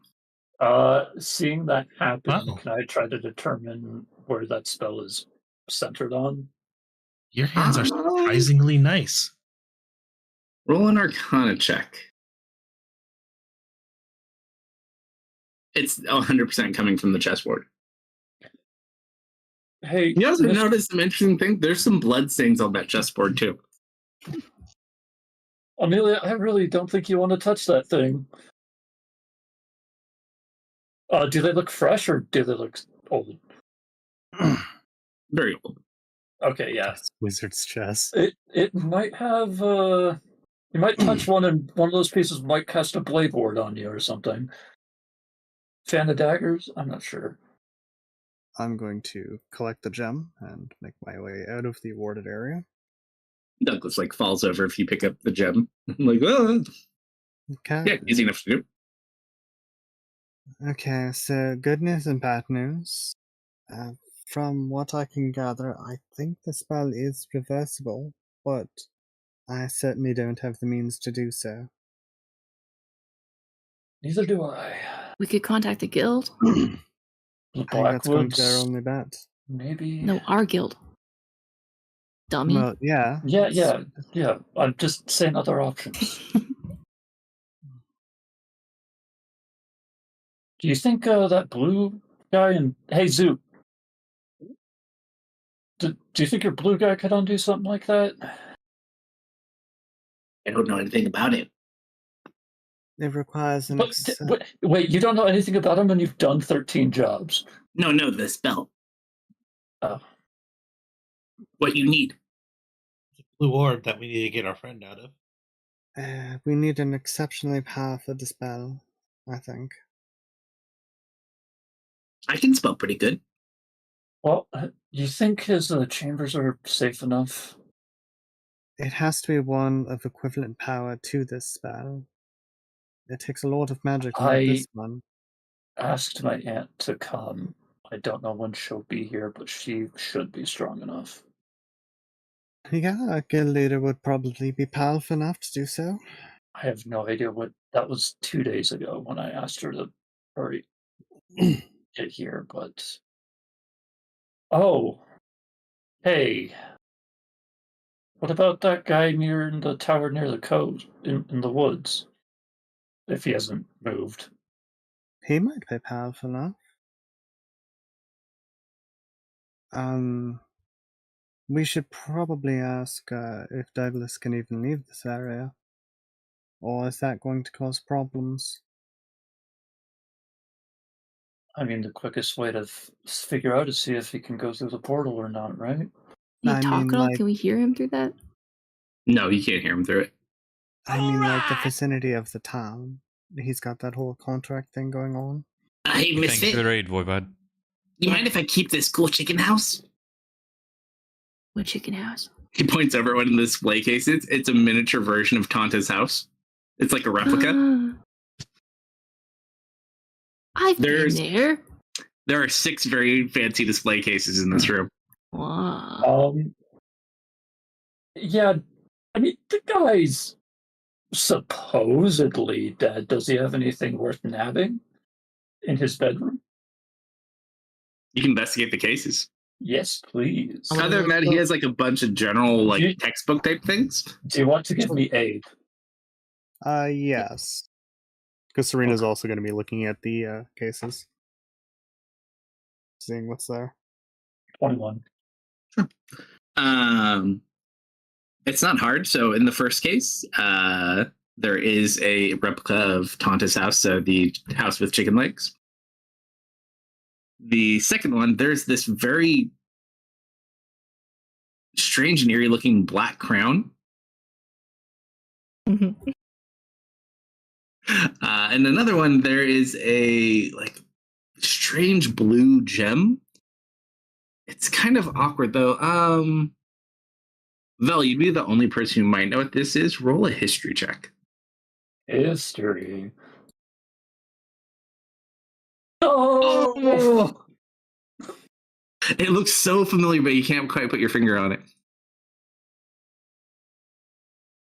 Seeing that happen, Wow. can I try to determine where that spell is centered on? Your hands are surprisingly nice. Roll an Arcana check. It's 100% coming from the chessboard. Hey, You also Mr. notice some interesting thing. There's some blood stains on that chessboard too. Amelia, I really don't think you want to touch that thing. Do they look fresh or do they look old? Very old. Okay, yeah. Wizard's chess. It might have you might touch one and one of those pieces might cast a blade ward on you or something. Fan of daggers? I'm not sure. I'm going to collect the gem and make my way out of the warded area. Douglas like falls over if you pick up the gem. Like, oh, Okay. yeah, easy enough to do. Okay, so good news and bad news. From what I can gather, I think the spell is reversible, but I certainly don't have the means to do so. Neither do I. We could contact the guild. The I think that's going to be our Blackwoods, only bet. maybe. No, our guild. Dummy. Well, yeah. Yeah. I'm just saying other options. Do you think that blue guy and hey Zoot, do you think your blue guy could undo something like that? I don't know anything about it. It requires an But wait, you don't know anything about him and you've done 13 jobs. No, the spell. Oh. What you need. Blue orb that we need to get our friend out of. we need an exceptionally powerful dispel, I think. I can spell pretty good. Well, you think his chambers are safe enough? It has to be one of equivalent power to this spell. It takes a lot of magic to make this one. Asked my aunt to come. I don't know when she'll be here, but she should be strong enough. Yeah, a guild leader would probably be powerful enough to do so. I have no idea what that was 2 days ago when I asked her to hurry get here, but oh, hey, what about that guy near in the tower near the coast in the woods? If he hasn't moved, He might be powerful enough. We should probably ask if Douglas can even leave this area. Or is that going to cause problems? I mean, the quickest way to figure out is see if he can go through the portal or not, right? Can he I talk mean, at all? like- Can we hear him through that? No, you can't hear him through it. I mean, like the vicinity of the town. He's got that whole contract thing going on. Hey, Thanks for Misfit, the raid, Voivod. you mind if I keep this cool chicken house? What chicken house? He points over at one of the display cases. It's a miniature version of Tanta's house. It's like a replica. I've There's- been there. There are 6 very fancy display cases in this room. Wow. Yeah, I mean, the guy's supposedly dead. Does he have anything worth nabbing in his bedroom? You can investigate the cases. Yes, please. Oh. Other than that, he has like a bunch of general like You- textbook type things. Do you want to give me aid? Yes. Because Serena's also going to be looking at the cases. Seeing what's there. 21. It's not hard. So in the first case, there is a replica of Tanta's house, so the house with chicken legs. The second one, there's this very strange and eerie looking black crown. And another one, there is a like strange blue gem. It's kind of awkward though. Vel, you'd be the only person who might know what this is. Roll a history check. History. Oh! It looks so familiar, but you can't quite put your finger on it.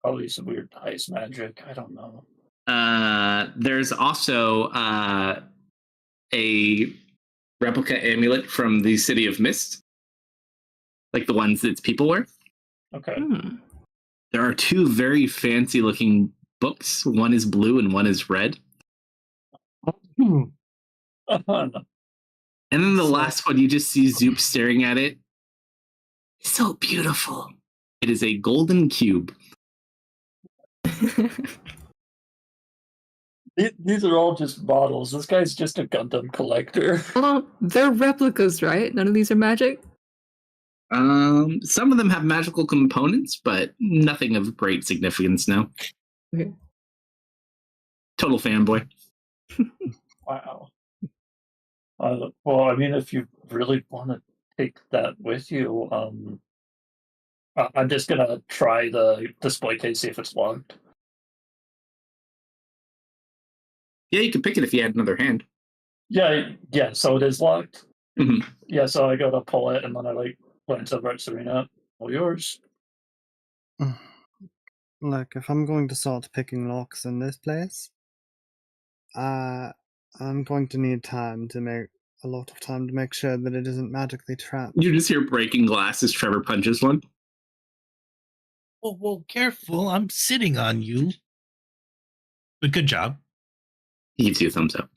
Probably some weird ice magic. I don't know. There's also a replica amulet from the City of Mist, like the ones that people wear. Okay. There are 2 very fancy looking books. One is blue and one is red. And then the last one, you just see Zoop staring at it. So beautiful. It is a golden cube. These are all just models. This guy's just a Gundam collector. Hold on, they're replicas, right? None of these are magic? Some of them have magical components, but nothing of great significance now. Okay. Total fanboy. Wow. Well, I mean, if you really want to take that with you, I'm just gonna try the display case, see if it's locked. Yeah, you could pick it if you had another hand. Yeah. So it is locked. Mhm. Yeah, so I go to pull it, and then I like glance over at Serena. All yours. Look, if I'm going to start picking locks in this place, I'm going to need a lot of time to make sure that it isn't magically trapped. You just hear breaking glass as Trevor punches one. Whoa, careful! I'm sitting on you. But good job. He gives you a thumbs up.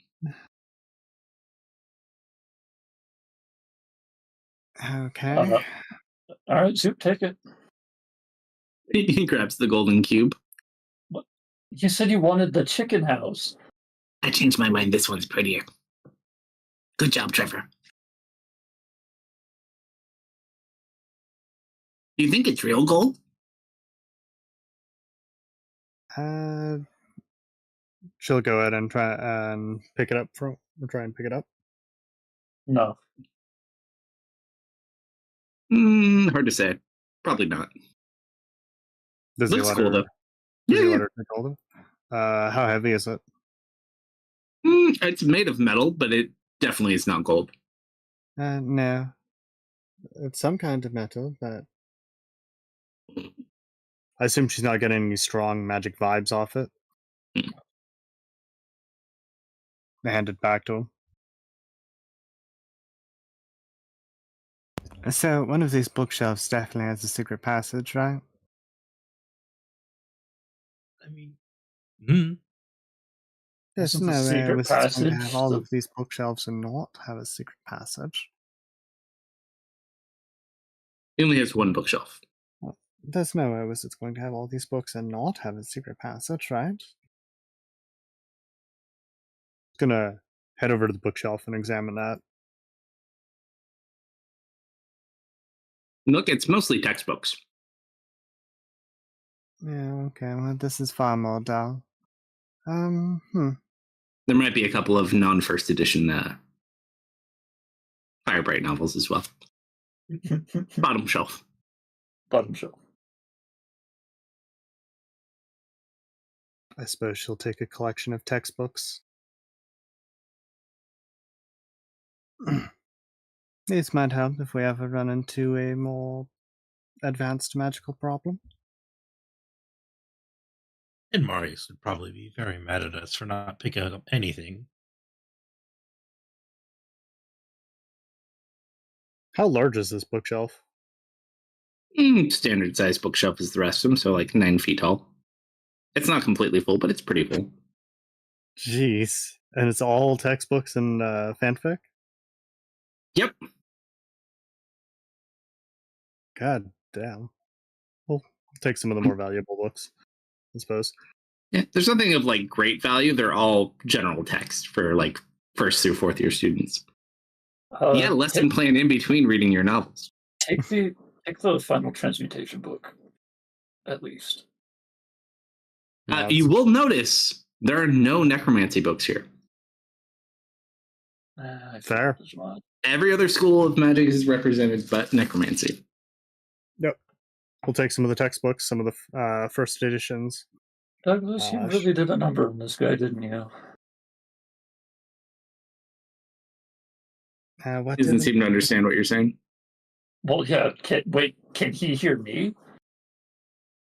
Okay. All right, Soup, take it. He grabs the golden cube. What? You said you wanted the chicken house. I changed my mind. This one's prettier. Good job, Trevor. Do you think it's real gold? She'll go ahead and try and pick it up try and pick it up. No. Hard to say. Probably not. Does Looks he let cool her, though. Does he Yeah, let her take hold of it? How heavy is it? it's made of metal, but it definitely is not gold. No. It's some kind of metal, but I assume she's not getting any strong magic vibes off it. I hand it back to him. So, one of these bookshelves definitely has a secret passage, right? I mean, There's Isn't no the way secret was going to have passage all the- of these bookshelves and not have a secret passage. He only has one bookshelf. There's no way was it's going to have all these books and not have a secret passage, right? Gonna head over to the bookshelf and examine that. Look, it's mostly textbooks. Yeah, okay, well, this is far more dull. There might be a couple of non-first edition Firebright novels as well. Bottom shelf. Bottom shelf. I suppose she'll take a collection of textbooks. These might help if we ever run into a more advanced magical problem. and Marius would probably be very mad at us for not picking up anything. How large is this bookshelf? Standard size bookshelf is the rest of them, so like 9 feet tall. It's not completely full, but it's pretty full. Jeez. And it's all textbooks and fanfic? Yep. God damn. We'll take some of the more valuable books, I suppose. Yeah, there's nothing of like great value. They're all general text for like first through fourth year students. You got a lesson plan in between reading your novels. Take the final transmutation book, at least. You will notice there are no necromancy books here. Fair. Every other school of magic is represented but necromancy. Yep. We'll take some of the textbooks, some of the first editions. Douglas, you really did a number on this guy, didn't you? He doesn't seem to understand what you're saying. Well, yeah. Can he hear me?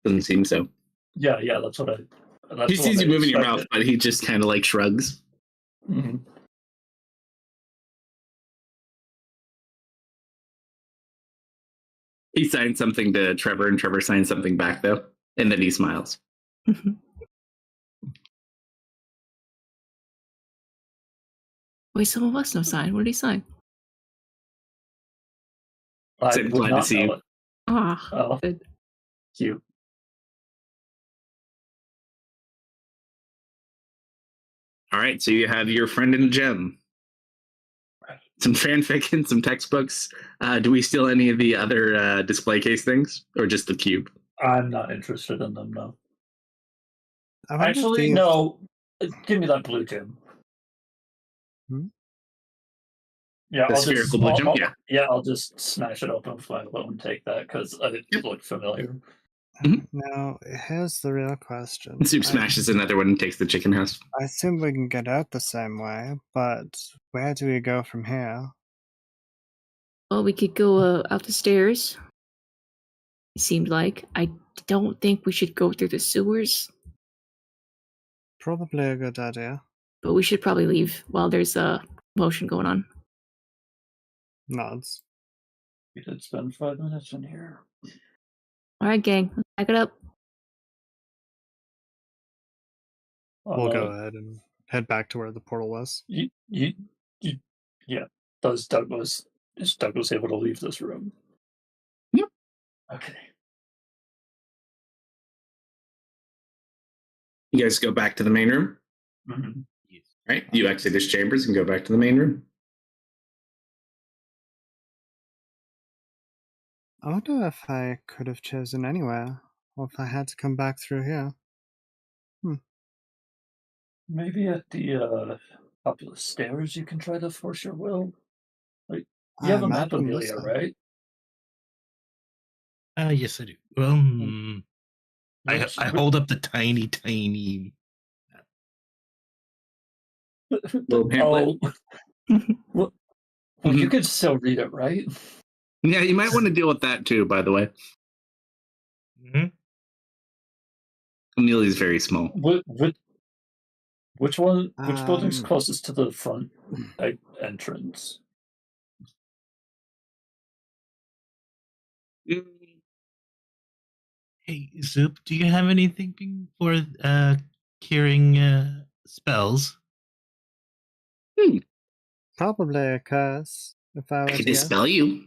Doesn't seem so. Yeah, that's what I. He sees you moving your mouth, but he just kind of like shrugs. Mm-hmm. He signs something to Trevor, and Trevor signs something back, though. And then he smiles. Wait, some of us no sign. What did he sign? Said, glad to see you. Ah, good. Cute. All right, so you have your friend in a gem. Some fanfic and some textbooks. Do we steal any of the other display case things, or just the cube? I'm not interested in them, no. Actually, no. Give me that blue gem. Yeah, The spherical blue gem? Yeah. I'll just smash it open with my bow and take that because it looked familiar. Now, here's the real question. Soup smashes another one and takes the chicken house. I assume we can get out the same way, but where do we go from here? Well, we could go out the stairs. It seemed like. I don't think we should go through the sewers, Probably a good idea. but we should probably leave while there's a motion going on. Nods. We did spend 5 minutes in here. All right, gang, let's back it up. We'll go ahead and head back to where the portal was. Yeah. Is Douglas able to leave this room? Yep. Okay. You guys go back to the main room. Mm-hmm. Right? You exit his chambers and go back to the main room. I wonder if I could have chosen anywhere, or if I had to come back through here. Maybe at the top of the stairs you can try to force your will. Like you I have a map, imagine Amelia, so. right? Yes, I do. Well, I hold up the tiny Little pamphlet. Well, you can still read it, right? Yeah, you might want to deal with that too, by the way. Mm-hmm. Amelia's very small. Which one? Which building's closest to the front entrance? Hey, Zoop, do you have anything for curing spells? Probably a curse, if I I were could to guess. dispel you.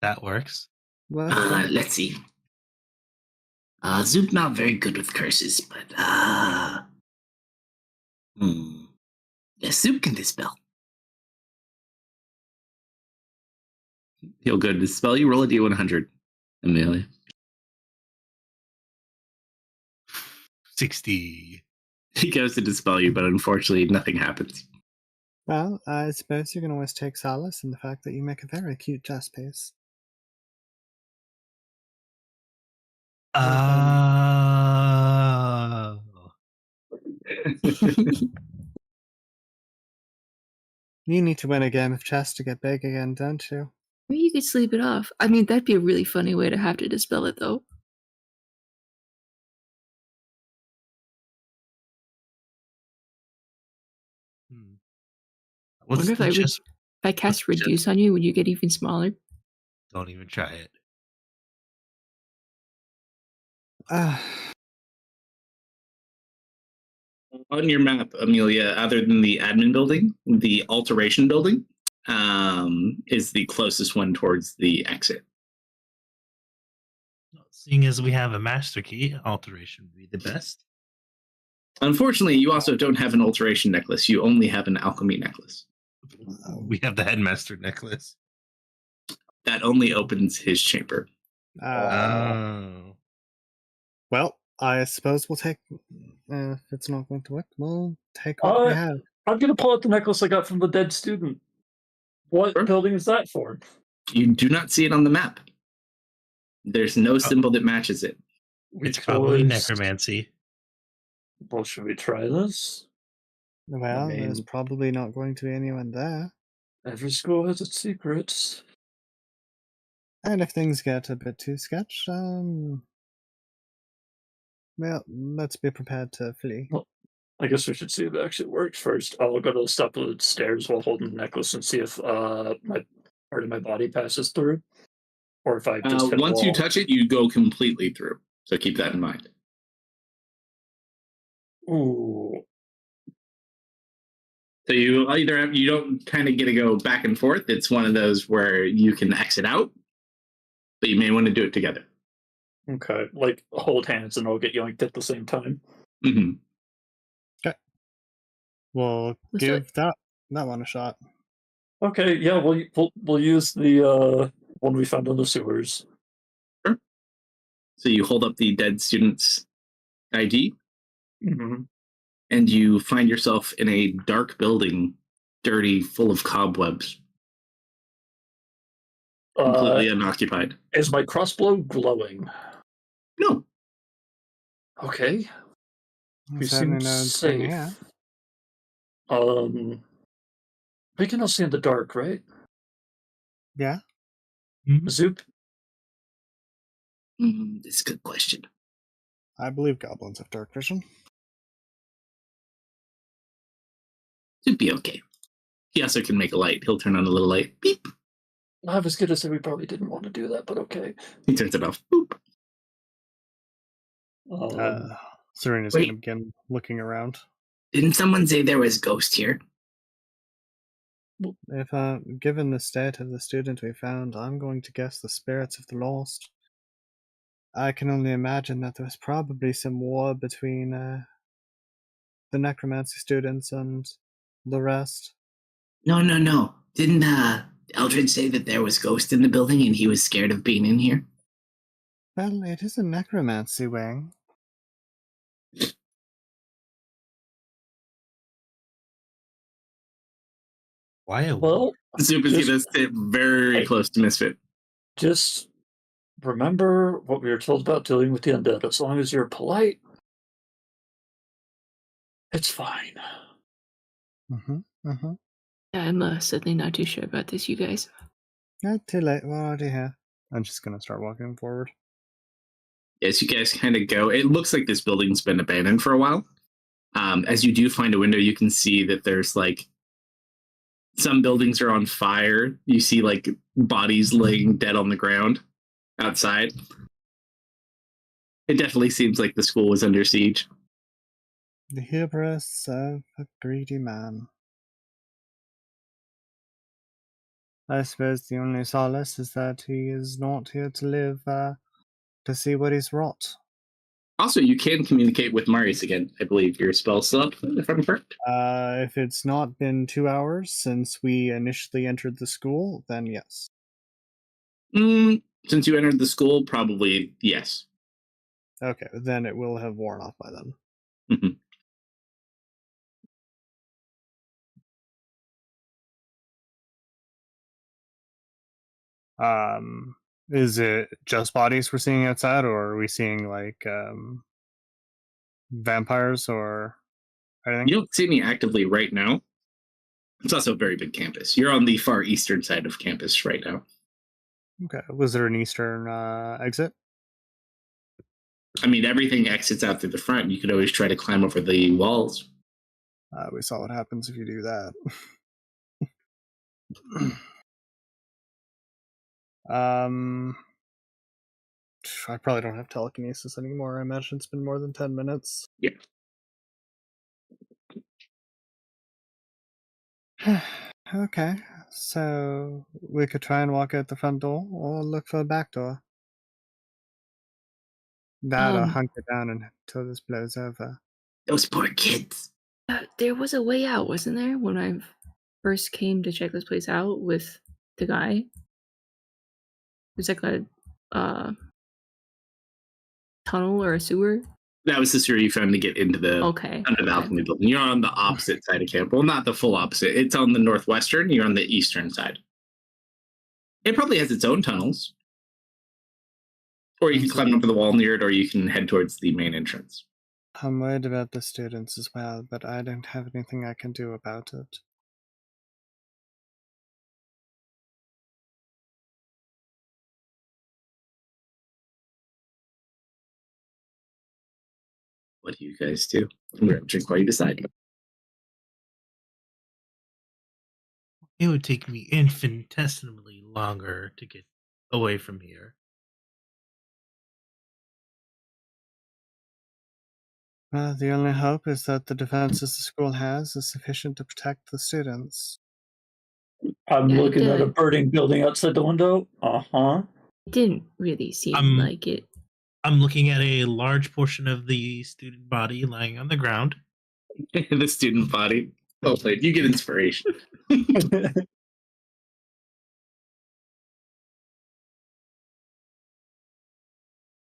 That works. Well, Let's see. Zoop not very good with curses, but yeah, Zoop can dispel. He'll go to dispel you. Roll a d100, Amelia. 60. He goes to dispel you, but unfortunately, nothing happens. well, I suppose you can always take solace in the fact that you make a very cute chess piece. Oh. You need to win a game of chess to get big again, don't you? Maybe you could sleep it off. I mean, that'd be a really funny way to have to dispel it, though. What's Wonder if the if I cast reduce on you, would you get even smaller? Don't even try it. On your map, Amelia, other than the admin building, the alteration building is the closest one towards the exit. Seeing as we have a master key, alteration would be the best. Unfortunately, you also don't have an alteration necklace. You only have an alchemy necklace. We have the headmaster necklace. That only opens his chamber. Well, I suppose we'll take. If it's not going to work, we'll take what we have. I'm gonna pull out the necklace I got from the dead student. What building is that for? You do not see it on the map. There's no symbol that matches it. It's probably necromancy. Well, should we try this? Well, there's probably not going to be anyone there. Every school has its secrets. And if things get a bit too sketch, well, let's be prepared to flee. Well, I guess we should see if it actually works first. I'll go to the top of the stairs while holding the necklace and see if my part of my body passes through, or if I just hit once you touch it, you go completely through. So keep that in mind. Ooh. So you don't kind of get to go back and forth. It's one of those where you can exit out, but you may want to do it together. Okay, like hold hands and I'll get yoinked at the same time. Mm-hmm. Okay. We'll give that one a shot. Okay, yeah, we'll use the one we found in the sewers. Sure. So you hold up the dead student's ID, and you find yourself in a dark building, dirty, full of cobwebs, completely unoccupied. Is my crossbow glowing? No. Okay. We seem safe. Yeah. We can all see in the dark, right? Yeah? Zoop? That's a good question. I believe goblins have dark vision. It'd be okay. He also can make a light. He'll turn on a little light. Beep. I was going to say we probably didn't want to do that, but okay. He turns it off. Boop. Serena's Wait. going to begin looking around. Didn't someone say there was ghost here? If given the state of the student we found, I'm going to guess the spirits of the lost. I can only imagine that there was probably some war between the necromancy students and the rest. No. Didn't Eldred say that there was ghost in the building and he was scared of being in here? Well, it is a necromancy wing. Why? Well, Soup is going to sit very close to Misfit. just remember what we were told about dealing with the undead. As long as you're polite, it's fine. Mm-hmm. Yeah, I'm certainly not too sure about this, you guys. Not too late, we're already here. I'm just going to start walking forward. As you guys kind of go, it looks like this building's been abandoned for a while. As you do find a window, you can see that there's like some buildings are on fire. You see like bodies laying dead on the ground outside. It definitely seems like the school was under siege. The hubris of a greedy man. I suppose the only solace is that he is not here to live to see what he's wrought. Also, you can communicate with Marius again. I believe your spell's still up, if I'm correct. If it's not been 2 hours since we initially entered the school, then yes. Since you entered the school, probably yes. Okay, then it will have worn off by then. Mm-hmm. Is it just bodies we're seeing outside, or are we seeing like vampires or anything? You don't see any actively right now. It's also a very big campus. You're on the far eastern side of campus right now. Okay. Was there an eastern exit? I mean, everything exits out through the front. You could always try to climb over the walls. We saw what happens if you do that. I probably don't have telekinesis anymore. I imagine it's been more than 10 minutes. Yeah. Okay, so we could try and walk out the front door or look for a back door. That or hunker down until this blows over. Those poor kids. There was a way out, wasn't there, when I first came to check this place out with the guy? There's like a tunnel or a sewer. That was the sewer you found to get into the under the alchemy building. You're on the opposite side of camp. Well, not the full opposite. It's on the northwestern. You're on the eastern side. It probably has its own tunnels. Or you can climb over the wall near it, or you can head towards the main entrance. I'm worried about the students as well, but I don't have anything I can do about it. What do you guys do? I'm going to drink while you decide. It would take me infinitesimally longer to get away from here. Well, the only hope is that the defenses the school has is sufficient to protect the students. I'm looking at a burning building outside the window. Uh-huh. It didn't really seem like it. I'm looking at a large portion of the student body lying on the ground. The student body. Well played. You get inspiration.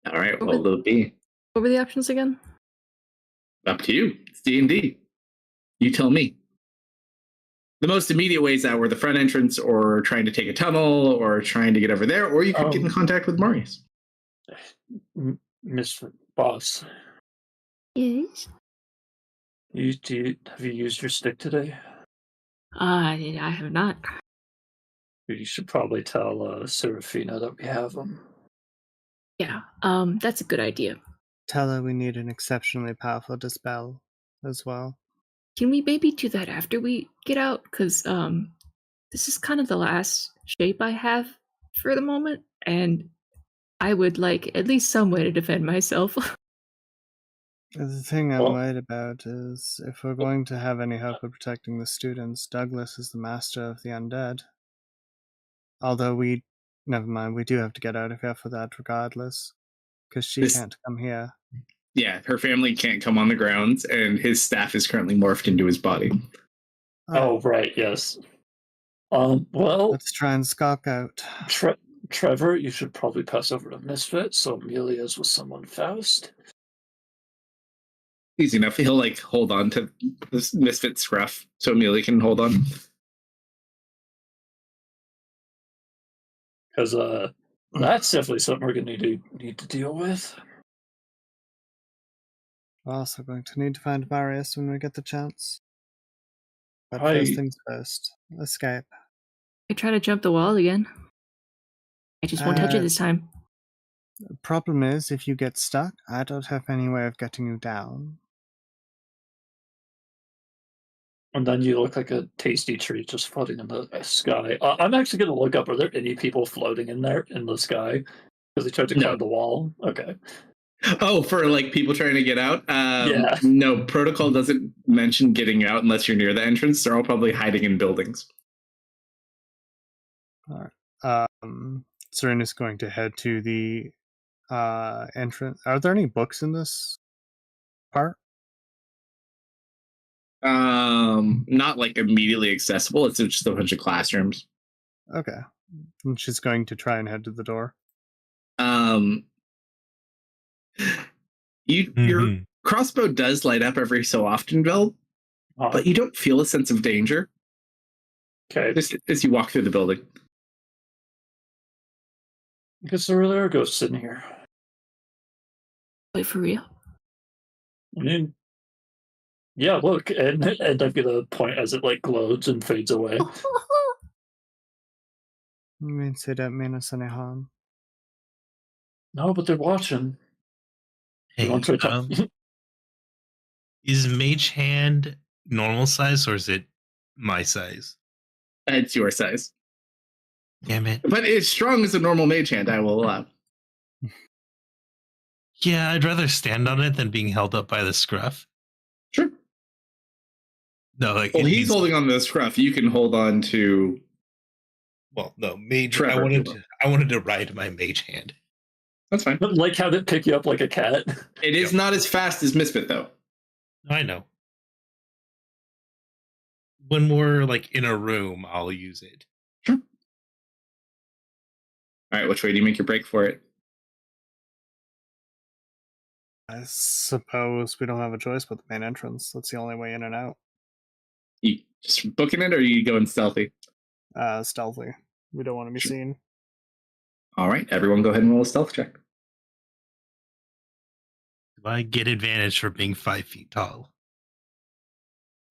All right. What will it be? What were the options again? Up to you. It's D&D. You tell me. The most immediate ways out were the front entrance, or trying to take a tunnel, or trying to get over there, or you could get in contact with Marius. Mr. Boss. Yes. Have you used your stick today? I have not. You should probably tell Serafina that we have them. Yeah, that's a good idea. Tell her we need an exceptionally powerful dispel as well. Can we maybe do that after we get out? Because this is kind of the last shape I have for the moment, and I would like at least some way to defend myself. The thing I'm Well- worried about is if we're going to have any hope of protecting the students, Douglas is the master of the undead. Although never mind, we do have to get out of here for that regardless, because she can't come here. Yeah, her family can't come on the grounds, and his staff is currently morphed into his body. Oh, right, yes. Well, Let's try and skulk out. Trevor, you should probably pass over to Misfit, so Amelia's with someone Faust. Easy enough. He'll like hold on to this misfit scruff so Amelia can hold on. Because that's definitely something we're gonna need to deal with. We're also going to need to find Marius when we get the chance. But I- first things first, escape. I try to jump the wall again. I just won't touch it this time. The problem is, if you get stuck, I don't have any way of getting you down. And then you look like a tasty treat just floating in the sky. I'm actually going to look up. Are there any people floating in there in the sky? Because they tried to climb the wall. Okay. Oh, for like people trying to get out? Yeah. No, protocol doesn't mention getting out unless you're near the entrance. They're all probably hiding in buildings. All right. Serena's going to head to the entrance. Are there any books in this part? Not like immediately accessible. It's just a bunch of classrooms. Okay. And she's going to try and head to the door. Your crossbow does light up every so often, Bill, but you don't feel a sense of danger. Okay. Just as you walk through the building. I guess there really are ghosts in here. Wait, for real? I mean, yeah, look, and I'm gonna point as it like glows and fades away. Means they don't mean us any harm. No, but they're watching. Hey, You want to talk? is Mage Hand normal size or is it my size? It's your size. Damn it. But it's strong as a normal mage hand, I will allow. Yeah, I'd rather stand on it than being held up by the scruff. Sure. No, like Well, it he's needs- holding on to the scruff. You can hold on to. Well, no, Mage. Trevor, I wanted to ride my Mage Hand. That's fine. But like how they pick you up like a cat. It is not as fast as Misfit, though. I know. When we're like in a room, I'll use it. Sure. All right, which way do you make your break for it? I suppose we don't have a choice but the main entrance. That's the only way in and out. You just booking it, or are you going stealthy? Stealthy. We don't want to be seen. All right, everyone, go ahead and roll a stealth check. Do I get advantage for being 5 feet tall?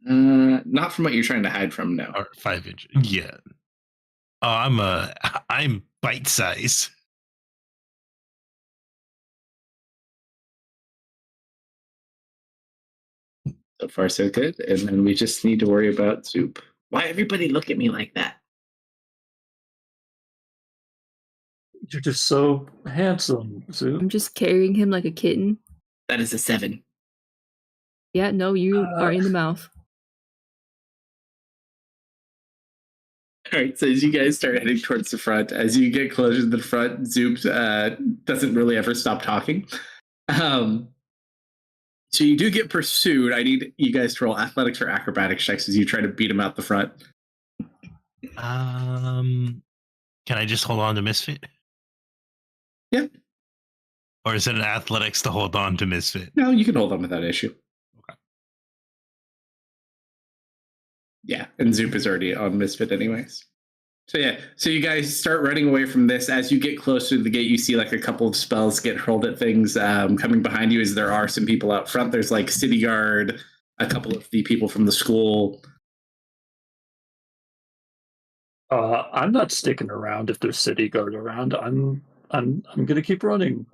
Not from what you're trying to hide from, no. Or 5 inches? Yeah. Oh, I'm bite size. So far, so good. And then we just need to worry about Soup. Why everybody look at me like that? You're just so handsome, Zoo. I'm just carrying him like a kitten. That is a 7. Yeah, no, you are in the mouth. All right, so as you guys start heading towards the front, as you get closer to the front, Zoop doesn't really ever stop talking. So you do get pursued. I need you guys to roll athletics or acrobatics checks as you try to beat him out the front. Can I just hold on to Misfit? Yeah. Or is it an athletics to hold on to Misfit? No, you can hold on without issue. Okay. Yeah, and Zoop is already on Misfit anyways. So yeah, so you guys start running away from this. As you get closer to the gate, you see like a couple of spells get hurled at things coming behind you as there are some people out front. There's like City Guard, a couple of the people from the school. I'm not sticking around if there's city guard around. I'm gonna keep running.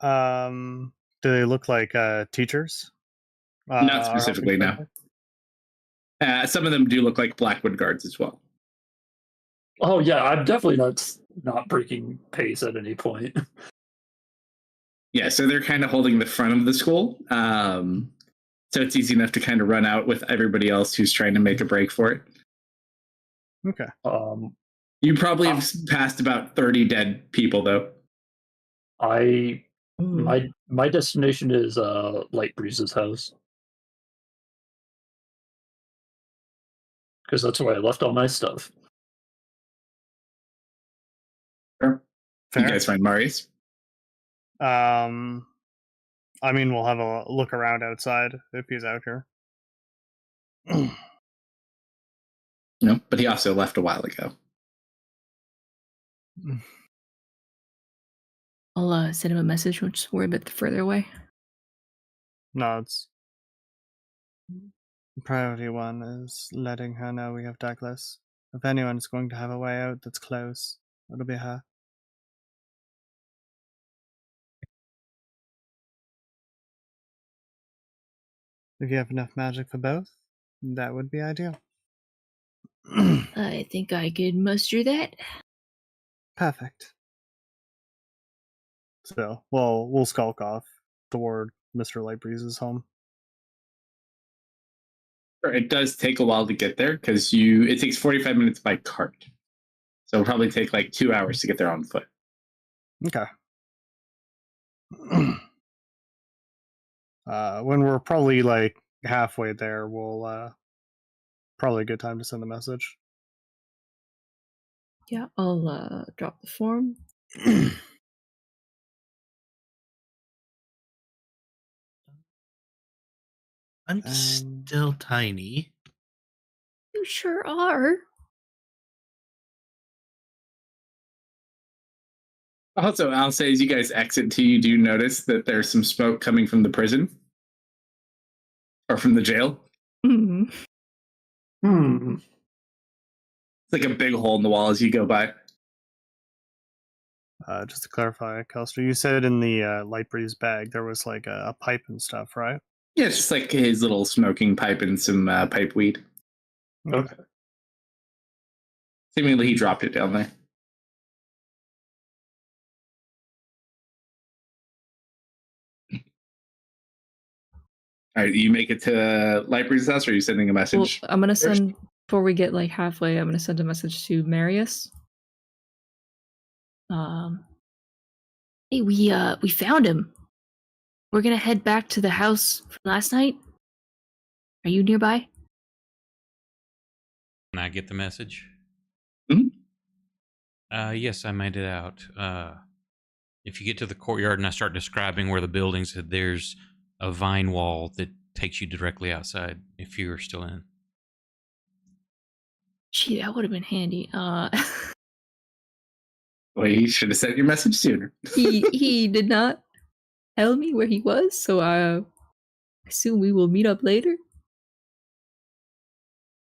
Do they look like teachers? Not Are helping specifically, no. Some of them do look like Blackwood guards as well. Oh yeah, I'm definitely not breaking pace at any point. Yeah, so they're kind of holding the front of the school. So it's easy enough to kind of run out with everybody else who's trying to make a break for it. Okay. You probably have passed about 30 dead people, though. My destination is Light Breeze's house. Because that's where I left all my stuff. Sure. Fair. You guys find Marius? I mean, we'll have a look around outside if he's out here. No, but he also left a while ago. I'll send him a message once we're a bit further away. Nods. Priority 1 is letting her know we have Douglas. If anyone's going to have a way out that's close, it'll be her. If you have enough magic for both, that would be ideal. I think I could muster that. Perfect. So, we'll skulk off toward Mr. Lightbreeze's home. It does take a while to get there because it takes 45 minutes by cart. So it'll probably take like 2 hours to get there on foot. Okay. When we're probably like halfway there, we'll probably a good time to send the message. Yeah, I'll drop the form. I'm still tiny. You sure are. Also, I'll say as you guys exit too, you do notice that there's some smoke coming from the prison or from the jail. Mm-hmm. It's like a big hole in the wall as you go by. Just to clarify, Kalsto, you said in the Lightbreeze bag there was like a pipe and stuff, right? Yeah, it's just like his little smoking pipe and some pipe weed. Okay. Seemingly he dropped it down there. All right, you make it to Lightbreeze's house, or are you sending a Well, message? I'm gonna send before we get like halfway. I'm gonna send a message to Marius. Hey, we found him. We're gonna head back to the house from last night. Are you nearby? Can I get the message? Mm-hmm. Yes, I made it out. If you get to the courtyard and I start describing where the building's at, there's a vine wall that takes you directly outside if you're still in. Gee, that would have been handy. Well, you should have sent your message sooner. he did not tell me where he was, so I assume we will meet up later. I'm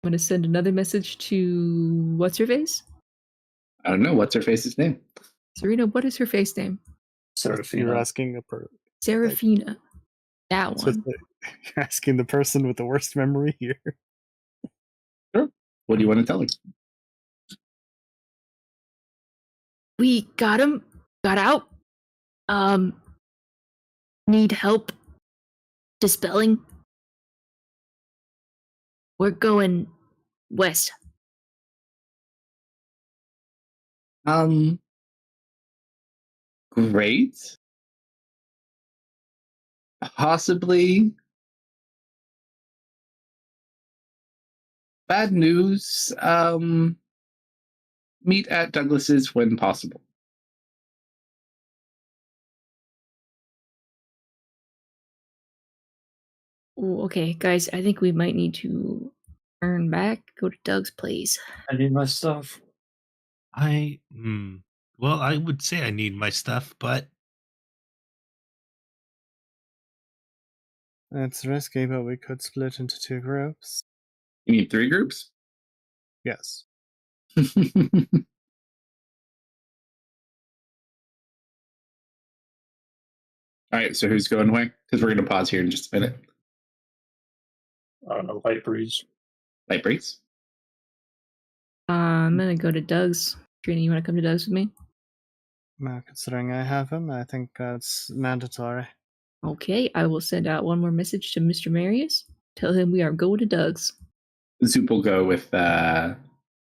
gonna send another message to what's her face? I don't know. What's her face's name? Serena, what is her face name? You're Seraphina. asking Serafina. That so one. you're asking the person with the worst memory here. Sure. What do you want to tell her? We got him. Got out. Need help dispelling. We're going west. Great. Possibly. Bad news. Meet at Douglas's when possible. Ooh, okay, guys, I think we might need to turn back, go to Doug's place. I need my stuff. Well, I would say I need my stuff, but It's risky, but we could split into 2 groups. You need 3 groups? Yes. All right, so who's going where? Because we're going to pause here in just a minute. I don't know, light breeze. Light breeze. I'm gonna go to Doug's. Trina, you want to come to Doug's with me? Considering I have him, I think that's mandatory. Okay, I will send out one more message to Mr. Marius. Tell him we are going to Doug's. Zoop will go with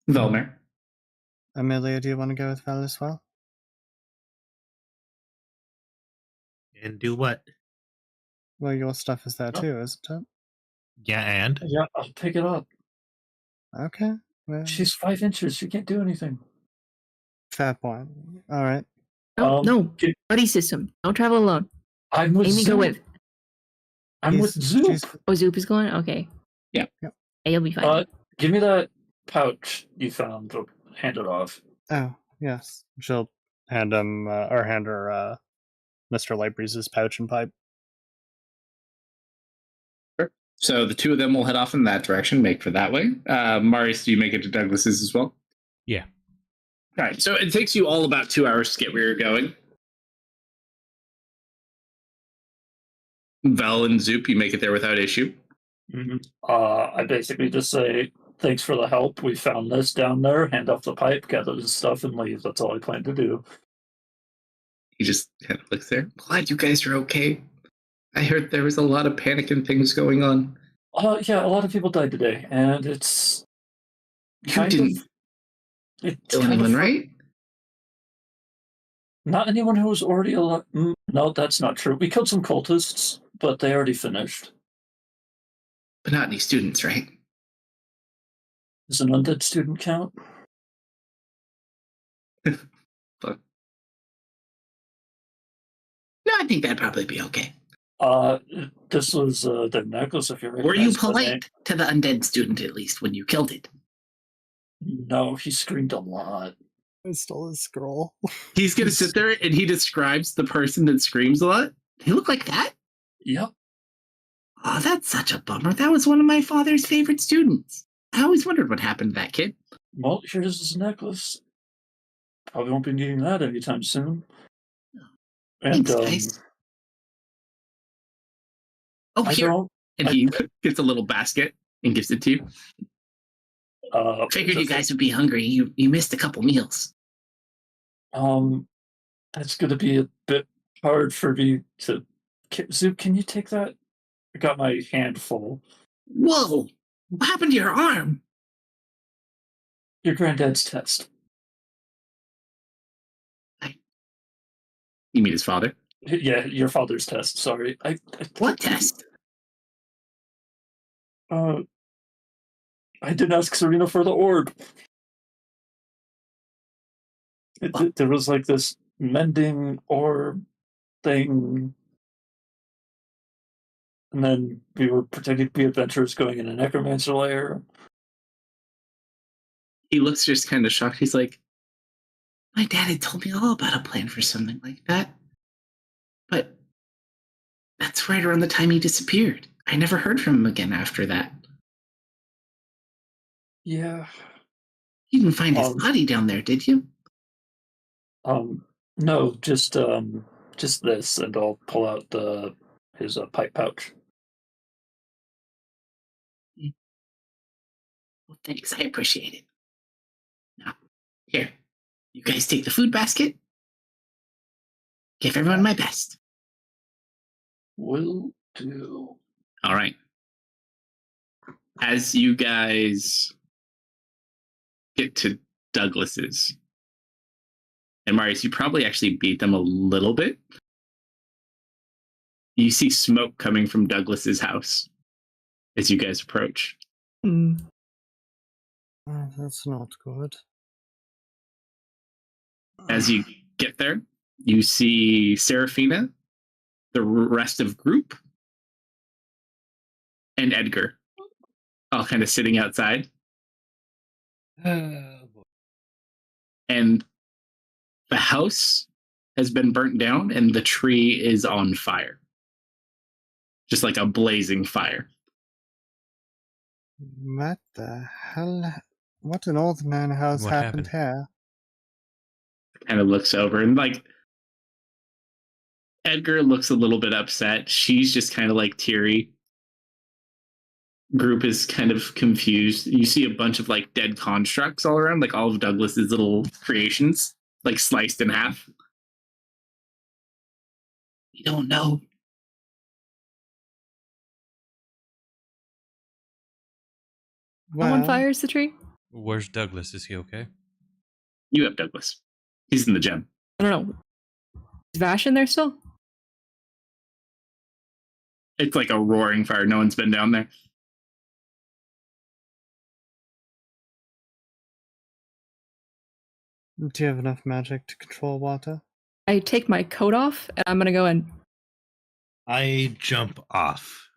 Velmer. Amelia, do you want to go with Val as well? And do what? Well, your stuff is there too, isn't it? Yeah, and Yeah, I'll pick it up. Okay. Well, She's 5 inches. She can't do anything. fair point. All right. Oh, no, get- buddy system. Don't travel alone. I'm with Amy, go Zoop. with. I'm with Zoop. Oh, Zoop is going? Okay. Yeah. Yep. Hey, you'll be fine. Give me that pouch you found. I'll hand it off. Oh, yes. She'll hand him or hand her Mr. Lightbreeze's pouch and pipe. So the two of them will head off in that direction, make for that way. Marius, do you make it to Douglas's as well? Yeah. All right, so it takes you all about 2 hours to get where you're going. Vel and Zoop, you make it there without issue. Mm-hmm. I basically just say, thanks for the help. We found this down there. Hand off the pipe, gather the stuff, and leave. That's all I plan to do. He just kind of looks there. Glad you guys are okay. I heard there was a lot of panic and things going on. Yeah, a lot of people died today, and it's You didn't kill anyone, right? Not anyone who was already alive. No, that's not true. We killed some cultists, but they already finished. But not any students, right? Does an undead student count? But no, I think that'd probably be okay. This was their necklace, if you recognize. Were you the name. polite to the undead student at least when you killed it? No, he screamed a lot. I stole his scroll. He's gonna sit there and he describes the person that screams a lot. They look like that? Yep. Oh, that's such a bummer. That was one of my father's favorite students. I always wondered what happened to that kid. Well, here's his necklace. Probably won't be needing that anytime soon. And Thanks, guys. Oh, I here. don't. And he gets a little basket and gives it to you. Figured you guys would be hungry. You missed a couple meals. That's going to be a bit hard for me to. Zoop, can you take that? I got my hand full. Whoa! What happened to your arm? Your granddad's test. You mean his father? Yeah, your father's test. Sorry. What test? I didn't ask Serena for the orb. There was like this mending orb thing. And then we were pretending to be adventurers going in a necromancer lair. He looks just kind of shocked. He's like, my dad had told me all about a plan for something like that. But that's right around the time he disappeared. I never heard from him again after that. Yeah. You didn't find his body down there, did you? No, just this, and I'll pull out his pipe pouch. Well, thanks. I appreciate it. Now, here, you guys take the food basket. Give everyone my best. Will do. All right. As you guys get to Douglas's, and Marius, you probably actually beat them a little bit. You see smoke coming from Douglas's house as you guys approach. That's not good. As you get there, you see Seraphina, the rest of group, and Edgar all kind of sitting outside. And the house has been burnt down and the tree is on fire. Just like a blazing fire. What the hell? What an old man has What happened here. Kind of looks over and like Edgar looks a little bit upset. She's just kind of like teary. Group is kind of confused. You see a bunch of like dead constructs all around, like all of Douglas's little creations, like sliced in half. We don't know. No one Well, fires the tree? Where's Douglas? Is he okay? You have Douglas. He's in the gem. I don't know. Is Vash in there still? It's like a roaring fire. No one's been down there. do you have enough magic to control water? I take my coat off and I'm gonna go in. I jump off.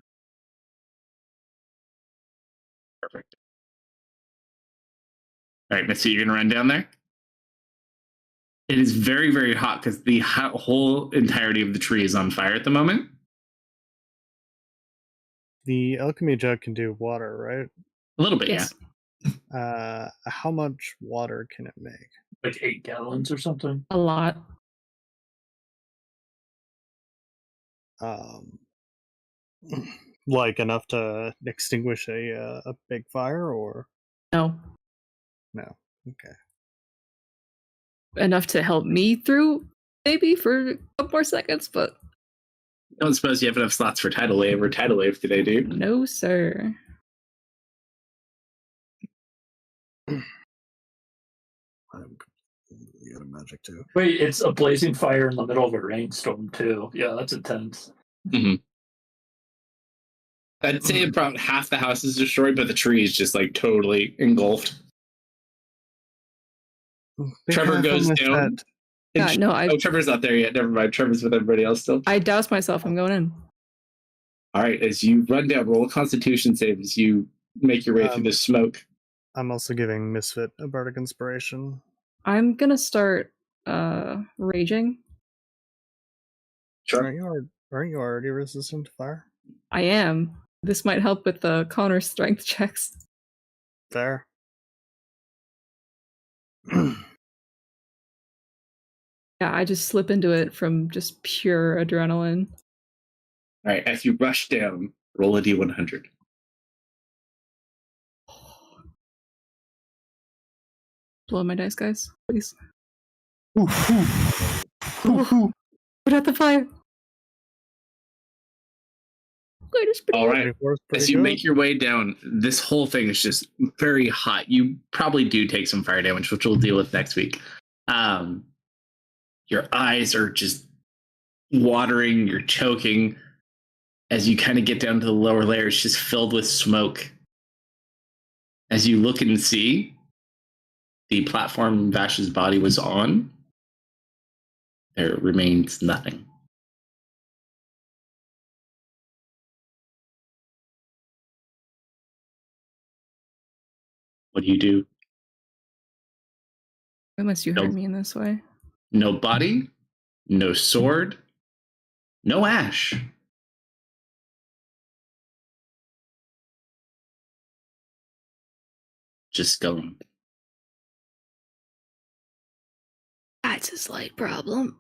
Perfect. All right, Missy, you're gonna run down there. It is very, very hot because the whole entirety of the tree is on fire at the moment. The alchemy jug can do water, right? A little bit, Yes. How much water can it make? Like 8 gallons or something. A lot. Like enough to extinguish a big fire, or No. no? Okay. Enough to help me through, maybe, for a couple more seconds, but I don't suppose you have enough slots for tidal wave or tidal wave today, do you? no, sir. I'm completely out of magic too. Wait, it's a blazing fire in the middle of a rainstorm, too. Yeah, that's intense. I'd say about half the house is destroyed, but the tree is just like totally engulfed. Be Trevor careful, goes Miss down. Ed. Yeah, no, Oh, Trevor's not there yet. Never mind. Trevor's with everybody else still. I douse myself. I'm going in. All right, as you run down, roll a Constitution save as you make your way through the smoke. I'm also giving Misfit a bardic inspiration. I'm gonna start raging. Sure. Aren't you already resistant to fire? I am. This might help with the Connor strength checks. Fair. Yeah, I just slip into it from just pure adrenaline. All right, as you rush down, roll a d100. Blow my dice, guys, please. Put out the fire. All right, 24 is pretty as you good. make your way down, this whole thing is just very hot. You probably do take some fire damage, which we'll deal with next week. Your eyes are just watering, you're choking. As you kind of get down to the lower layers, just filled with smoke. As you look and see, the platform Vash's body was on, there remains nothing. What do? Why must you Nope. hurt me in this way? No body, no sword, no ash. Just gone. That's a slight problem.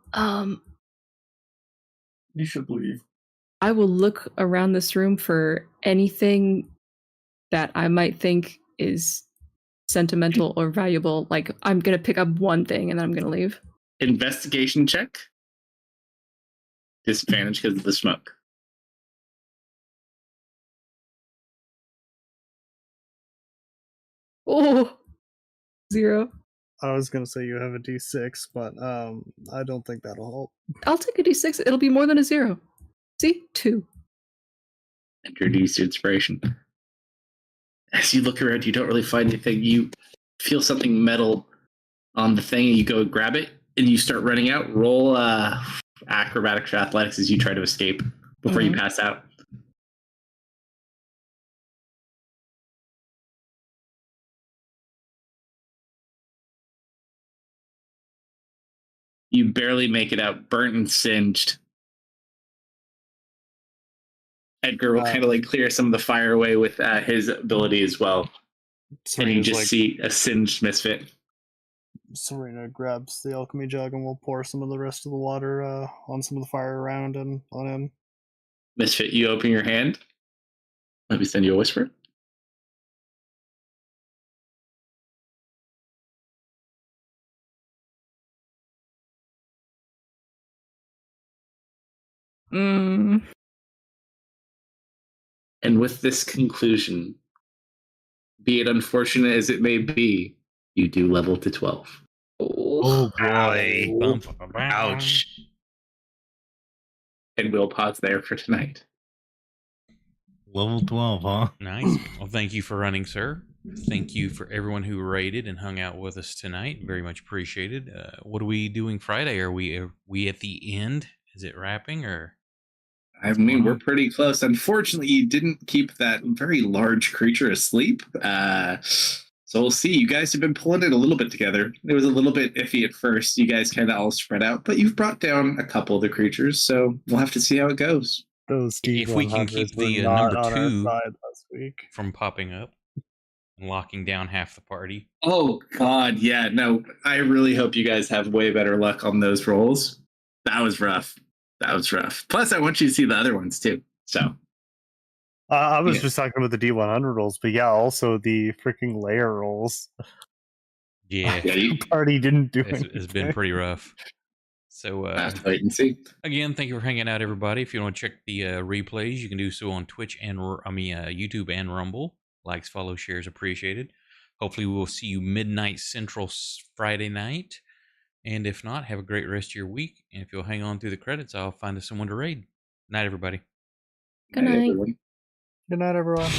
You should leave. I will look around this room for anything that I might think is sentimental or valuable. Like, I'm gonna pick up one thing and then I'm gonna leave. Investigation check. Disadvantage because of the smoke. Oh, 0. I was gonna say you have a D6, but I don't think that'll help. I'll take a d6. It'll be more than a 0. See? 2. And your DC inspiration. As you look around, you don't really find anything. You feel something metal on the thing, and you go grab it, and you start running out. Roll acrobatics or athletics as you try to escape before you pass out. You barely make it out, burnt and singed. Edgar will kind of like clear some of the fire away with his ability as well. And you Serena's just like, see a singed misfit. Serena grabs the alchemy jug and will pour some of the rest of the water on some of the fire around and on him. Misfit, you open your hand. Let me send you a whisper. Mm. And with this conclusion, be it unfortunate as it may be, you do level to 12. Oh boy. Bum, ba, ba, bum. Ouch. And we'll pause there for tonight. Level 12, huh? Nice. Well, thank you for running, sir. Thank you for everyone who raided and hung out with us tonight. Very much appreciated. What are we doing Friday? Are we at the end? Is it wrapping or? I what's mean, going we're on? pretty close. Unfortunately, you didn't keep that very large creature asleep. So we'll see. You guys have been pulling it a little bit together. It was a little bit iffy at first. You guys kind of all spread out, but you've brought down a couple of the creatures, so we'll have to see how it goes. Those If we can keep D100s were the not number on our 2 side last week. from popping up and locking down half the party. Oh, God. Yeah, no, I really hope you guys have way better luck on those rolls. That was rough. That was rough. Plus, I want you to see the other ones, too. So, I was Yeah. just talking about the D100 rolls, but yeah, also the freaking layer rolls. Yeah, yeah, The party didn't do anything. it's been pretty rough. So, have to wait and see. again, thank you for hanging out, everybody. If you want to check the replays, you can do so on Twitch and YouTube and Rumble. Likes, follows, shares appreciated. Hopefully, we will see you midnight Central Friday night. And if not, have a great rest of your week. And if you'll hang on through the credits, I'll find us someone to raid. Night, everybody. Good night. Everyone. Good night, everyone.